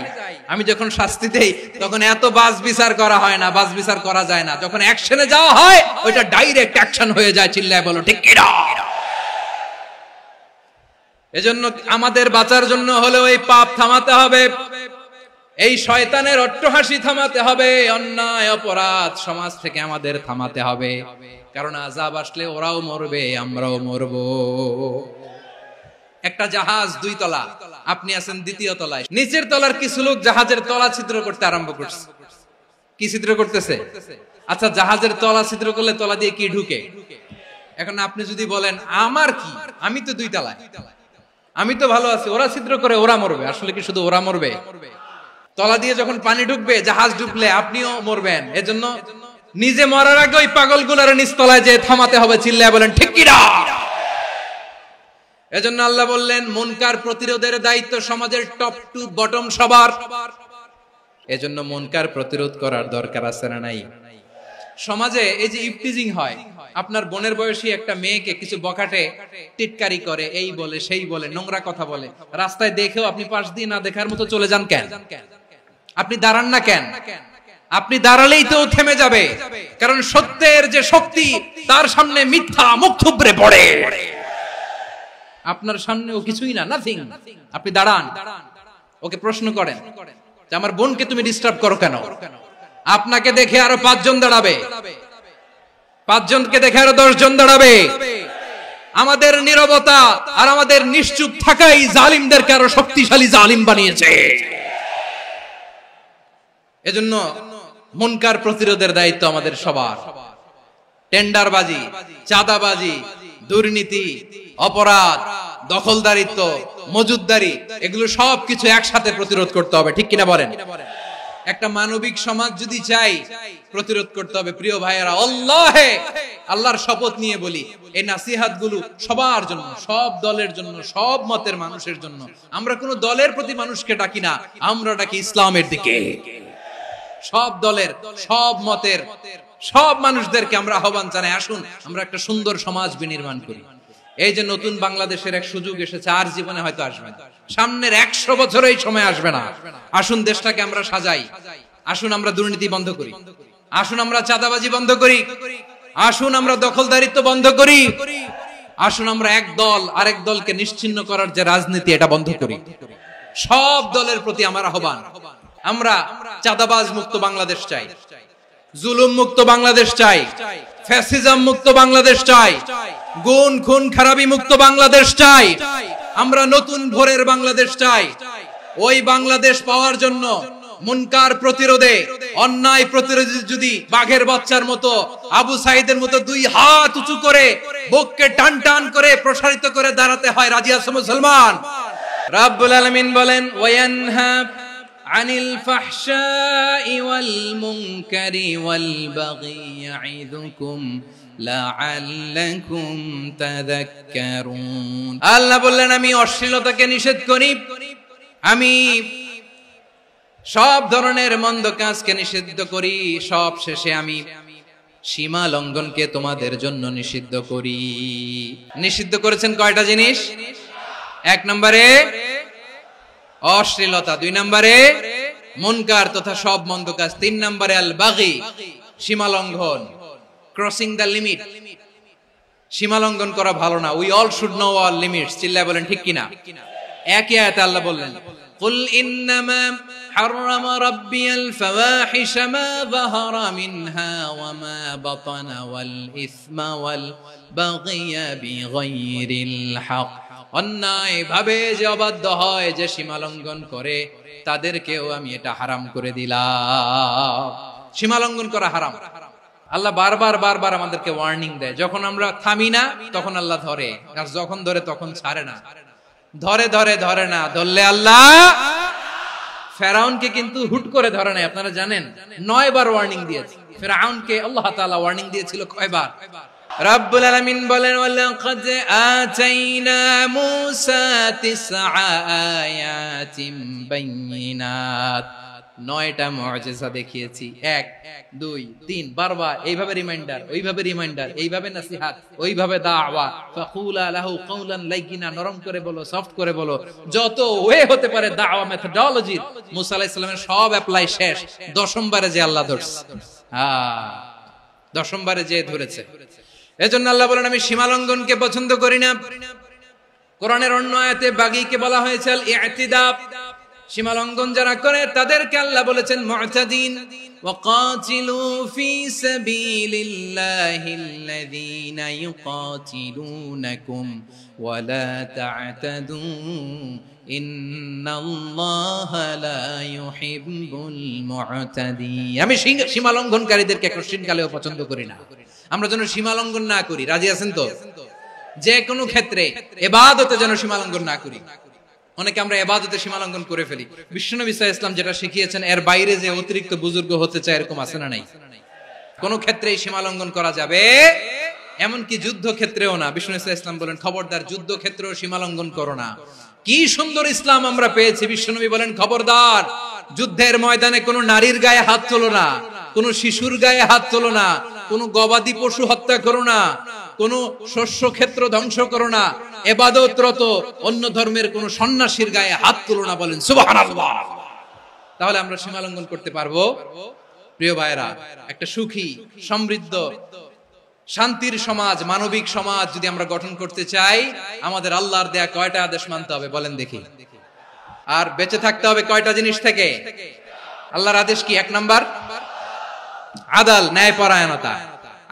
আমি যখন শাস্তি দেই, তখন এত বাস বিচার করা হয় না, বাস বিচার করা যায় না। যখন অ্যাকশনে যাওয়া হয় ওইটা ডাইরেক্ট অ্যাকশন হয়ে যায়। চিল্লায় বলো ঠিক কি না? এজন্য আমাদের বাঁচার জন্য হলেও এই পাপ থামাতে হবে, এই শয়তানের অট্টহাসি থামাতে হবে, অন্যায় অপরাধ সমাজ থেকে আমাদের থামাতে হবে। কারণ আযাব আসলে ওরাও মরবে, আমরাও মরব। একটা জাহাজ 2 তলা, আপনি আছেন 2য় তলায়, নিচের তলার কিছু লোক জাহাজের তলা ছিদ্র করতে আরম্ভ করছে। কি ছিদ্র করতেছে? আচ্ছা, জাহাজের তলা ছিদ্র করলে তলা দিয়ে কি ঢুকে? এখন আপনি যদি বলেন আমার কি, আমি তো 2 তলায়, আমি তো ভালো আছি, ওরা ছিদ্র করে ওরা মরবে। আসলে কি শুধু ওরা মরবে? তলা দিয়ে যখন পানি ঢুকবে, জাহাজ ঢুকলে আপনিও মরবেন। এজন্য নিজে মরার আগে ওই পাগলগুলোর নিচতলায় যে থামাতে হবে। চিল্লায় বলেন ঠিক কি না? এজন্য আল্লাহ বললেন মুনকার প্রতিরোধের দায়িত্ব সমাজের টপ টু বটম সবার। এজন্য মুনকার প্রতিরোধ করার দরকার আছে না নাই? সমাজে এই যে ইফটিজিং হয়, আপনার বোনের বয়সী একটা মেয়েকে কিছু বখাটে টিটকারি করে, এই বলে সেই বলে, নোংরা কথা বলে, রাস্তায় দেখেও আপনি পাশ দিয়ে না দেখার মতো চলে যান কেন? আপনি দাঁড়ান না কেন? আপনি দাঁড়ালেই তো থেমে যাবে, কারণ সত্যের যে শক্তি তার সামনে মিথ্যা মুখ থুবড়ে পড়ে। আপনার সামনে ও কিছুই না, নাথিং। আপনি দাঁড়ান, ওকে প্রশ্ন করেন যে আমার বোনকে তুমি ডিস্টার্ব করো কেন? আপনাকে দেখে আরো 5 জন দাঁড়াবে, 5 জনকে দেখে আরো 10 জন দাঁড়াবে। আমাদের নীরবতা আর আমাদের নিশ্চুপ থাকাই জালিমদেরকে আরো শক্তিশালী জালিম বানিয়েছে। এজন্য মুনকার প্রতিরোধের দায়িত্ব আমাদের সবার। টেন্ডারবাজি, চাঁদাবাজি, দুর্নীতি, অপরাধ, দখলদারিত্ব, মজুদদারি, এগুলো সবকিছু একসাথে প্রতিরোধ করতে হবে। ঠিক কিনা বলেন? একটা মানবিক সমাজ যদি চাই, প্রতিরোধ করতে হবে। প্রিয় ভাইয়েরা, আল্লাহর শপথ নিয়ে বলি, এই নাসিহাত গুলো সবার জন্য, সব দলের জন্য, সব মতের মানুষের জন্য। আমরা কোন দলের প্রতি মানুষকে ডাকি না, আমরা ডাকি ইসলামের দিকে। সব দলের, সব মতের, সব মানুষদেরকে আমরা আহ্বান জানাই, আসুন আমরা একটা সুন্দর সমাজ বিনির্মাণ করি। এই যে নতুন বাংলাদেশের এক সুযোগ এসেছে, আর জীবনে হয়তো আসবে না, সামনের 100 বছর এই সময় আসবে না। আসুন দেশটাকে আমরা সাজাই, আসুন আমরা দুর্নীতি বন্ধ করি, আসুন আমরা চাঁদাবাজি বন্ধ করি, আসুন আমরা দখলদারিত্ব বন্ধ করি, আসুন আমরা এক দল আরেক দলকে নিশ্চিহ্ন করার যে রাজনীতি, এটা বন্ধ করি। সব দলের প্রতি আমার আহ্বান, আমরা চাঁদাবাজ মুক্ত বাংলাদেশ চাই, জুলুম মুক্ত বাংলাদেশ চাই, ফ্যাসিজম মুক্ত বাংলাদেশ চাই, গুণ খুন খারাপি মুক্ত বাংলাদেশ চাই, আমরা নতুন ভোরের বাংলাদেশ চাই। ওই বাংলাদেশ পাওয়ার জন্য মুনকার প্রতিরোধে, অন্যায় প্রতিরোধে যদি বাঘের বাচ্চার মতো, আবু সাইদের মতো দুই হাত উঁচু করে বুককে টান টান করে প্রসারিত করে দাঁড়াতে হয়, রাজি আছো মুসলমান? রাব্বুল আলামিন বলেন ওয়ায়ানহা আনিল ফাহশাই ওয়াল মুনকারি ওয়াল বাগি ইয়াইদুকুম লাআল্লাকুম তাযাক্কারুন। আল্লাহ বললেন আমি অশ্লীলতাকে নিষেধ করি, আমি সব ধরনের মন্দ কাজকে নিষিদ্ধ করি, সব শেষে আমি সীমা লঙ্ঘনকে তোমাদের জন্য নিষিদ্ধ করি। নিষিদ্ধ করেছেন কয়টা জিনিস? 1 নম্বরে অশ্লীলতা, 2 নম্বরে মুনকার তথা সব মন্দ কাজ, 3 নম্বরে আল বাগি সীমা লঙ্ঘন, ক্রসিং দ্য লিমিট। সীমা লঙ্ঘন করা ভালো না। We all should know our limits. চিল্লায় বলেন ঠিক কিনা? একই আয়াতে আল্লাহ বললেন কুল ইন্নামা حرم ربي الفواحش ما ظهر منها وما بطن والإثم والبغي بغير الحق। অন্যায় ভাবে যে অবাধ্য হয়, যে সীমা লঙ্ঘন করে, তাদেরকেও আমি এটা হারাম করে দিলাম। সীমা লঙ্ঘন করা হারাম। আল্লাহ বারবার বারবার আমাদেরকে ওয়ার্নিং দেয়। যখন আমরা থামি না তখন আল্লাহ ধরে, আর যখন ধরে তখন ছাড়ে না। ধরে ধরে ধরে না, ধরলে আল্লাহ ফেরাউনকে কিন্তু হুট করে ধরে নাই। আপনারা জানেন 9 বার ওয়ার্নিং দিয়েছে ফেরাউনকে। আল্লাহ তাআলা ওয়ার্নিং দিয়েছিল কয়বার? রাব্বুল আলামিন বলেন ওয়ালাকাদ আতাইনা মূসা 9 আয়াতিন বাইয়িনাত। 9টা মুআজিজা দেখিয়েছি। 1 2 3 বারবার এইভাবে রিমাইন্ডার, ওইভাবে রিমাইন্ডার, এইভাবে নসিহত, ওইভাবে দাওয়া। ফাকুলা লাহু কাওলান লাইয়িনা, নরম করে বলো, সফট করে বলো, যত ওয়ে হতে পারে দাওয়া মেথডোলজি। মুসা আলাইহিস সালামের সব অ্যাপ্লাই শেষ। 10ম বারে যে আল্লাহ ধরছে, 10ম বারে যে ধরেছে। এজন্য আল্লাহ বলেন আমি সীমা লঙ্ঘনকে পছন্দ করি না। কোরআনের অন্য আয়াতে বাগীকে বলা হয়েছে আল ইতিদা। সীমা লঙ্ঘন যারা করে তাদেরকে আল্লাহ বলেছেন মুতাদিন। ওয়াকাতিলু ফি সাবিলিল্লাহিল্লাযীনা ইউকাতিলুনাকুম ওয়ালা তা'তাদু ইন্নাল্লাহা লা ইউহিব্বুল মুতাদিন। আমি সীমা লঙ্ঘনকারীদেরকে কোশ্চিনকালেও পছন্দ করি না। আমরা যেন সীমা লঙ্ঘন না করি। রাজি আছেন তো? যে কোনো ক্ষেত্রে ইবাদতে যেন সীমা লঙ্ঘন না করি। অনেকে আমরা ইবাদতে সীমা লঙ্ঘন করে ফেলি। বিশ্বনবী সাল্লাল্লাহু আলাইহি ওয়াসাল্লাম যেটা শিখিয়েছেন এর বাইরে যে অতিরিক্ত বুজুর্গ হতে চায়, এরকম আছে না নাই? কোন ক্ষেত্রেই সীমা লঙ্ঘন করা যাবে, এমনকি যুদ্ধ ক্ষেত্রেও না। বিশ্বনবী সাল্লাল্লাহু আলাইহি ওয়াসাল্লাম বলেন খবরদার যুদ্ধ ক্ষেত্রেও সীমা লঙ্ঘন করো না। কি সুন্দর ইসলাম আমরা পেয়েছি। বিশ্বনবী বলেন খবরদার যুদ্ধের ময়দানে কোনো নারীর গায়ে হাত তোলো না, কোনো শিশুর গায়ে হাত তোলো না, কোনো গবাদি পশু হত্যা করো না, কোন শস্য ক্ষেত্র ধ্বংস করো না, ইবাদতরত অন্য ধর্মের কোন সন্ন্যাসীর গায়ে হাত তুলো না। বলেন সুবহানাল্লাহ। তাহলে আমরা সীমা লঙ্ঘন করতে পারবো। প্রিয় ভাইরা, একটা সুখী, সমৃদ্ধ, শান্তির সমাজ, মানবিক সমাজ যদি আমরা গঠন করতে চাই, আমাদের আল্লাহর দেয়া কয়টা আদেশ মানতে হবে বলেন দেখি? আর বেঁচে থাকতে হবে কয়টা জিনিস থেকে? আল্লাহর আদেশ কি? 1 নাম্বার আদাল, ন্যায়পরায়ণতা।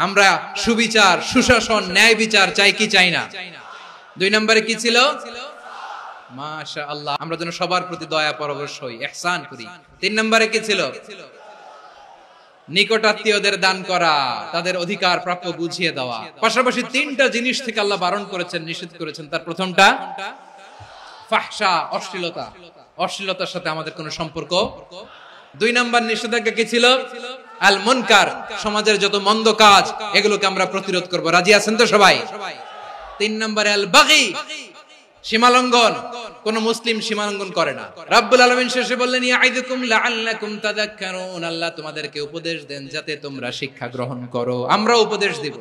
আমরা সুবিচার, সুশাসন, ন্যায় বিচার চাই কি চাই না? 2 নম্বরে কি ছিল? মাশাআল্লাহ, আমরা যেন সবার প্রতি দয়া পরবশ হই, ইহসান করি। 3 নম্বরে কি ছিল? নিকটাত্মীয়দের দান করা, তাদের অধিকার প্রাপ্য বুঝিয়ে দেওয়া। পাশাপাশি 3টা জিনিস থেকে আল্লাহ বারণ করেছেন, নিষেধ করেছেন। তার প্রথমটা ফাহশা, অশ্লীলতা। অশ্লীলতার সাথে আমাদের কোনো সম্পর্ক। 2 নম্বর নিষেধাজ্ঞা কি ছিল? আল মুনকার, সমাজের যত মন্দ কাজ এগুলোকে আমরা প্রতিরোধ করব। রাজি আছেন তো সবাই? 3 নম্বরে আল বাগী, সীমালঙ্ঘন। কোন মুসলিম সীমালঙ্ঘন করে না। রাব্বুল আলামিন শেষে বললেন ইয়াইদুকুম লাআল্লাকুম তাযাক্কারুন। আল্লাহ তোমাদেরকে উপদেশ দেন যাতে তোমরা শিক্ষা গ্রহণ করো। আমরা উপদেশ দেব,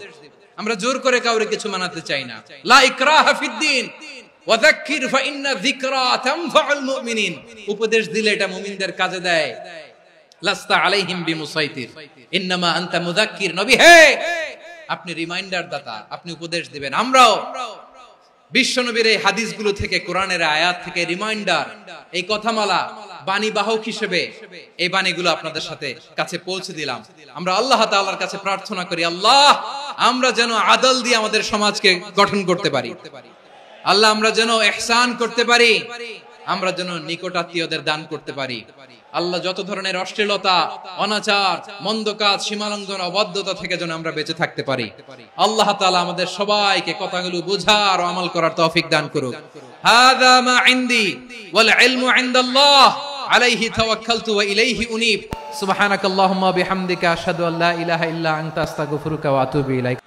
আমরা জোর করে কাউরে কিছু মানাতে চাই না। লা ইকরাহা ফিদ্দিন ওয়া যাক্কির ফা ইন্না যিকরা তানফাউল মুমিনিন। উপদেশ দিলে এটা মুমিনদের কাজে দেয়। লাস্তা আলাইহিম বিমুসাইতির ইন্নামা আনতা মুযাক্কির। নবী হে, আপনি রিমাইন্ডার দাতা, আপনি উপদেশ দিবেন। আমরাও বিশ্বনবীর এই হাদিসগুলো থেকে, কোরআনের আয়াত থেকে রিমাইন্ডার, এই কথামালা, বাণী বাহক হিসেবে এই বাণীগুলো আপনাদের সাথে কাছে পৌঁছে দিলাম। আমরা আল্লাহ তাআলার কাছে প্রার্থনা করি, আল্লাহ আমরা যেন আদল দিয়ে আমাদের সমাজকে গঠন করতে পারি। আল্লাহ আমরা যেন ইহসান করতে পারি। আমরা যেন নিকটাত্মীয়দের দান করতে পারি। আল্লাহ যত ধরনের অশ্লীলতা, অনাচার, মন্দ কাজ, সীমালঙ্ঘন, অবাধ্যতা থেকে যেন আমরা বেঁচে থাকতে পারি। আল্লাহ তাআলা আমাদের সবাইকে কথাগুলো বোঝার ও আমল করার তৌফিক দান করুক। হাযা মা ইনদি ওয়াল ইলমু ইনদাল্লাহ আলাইহি তাওয়াক্কালতু ওয়া ইলাইহি উনীব। সুবহানাকাল্লাহুম্মা বিহামদিকা আশহাদু আল্লা ইলাহা ইল্লা আনতা আস্তাগফিরুকা ওয়া আতুবু ইলাইক।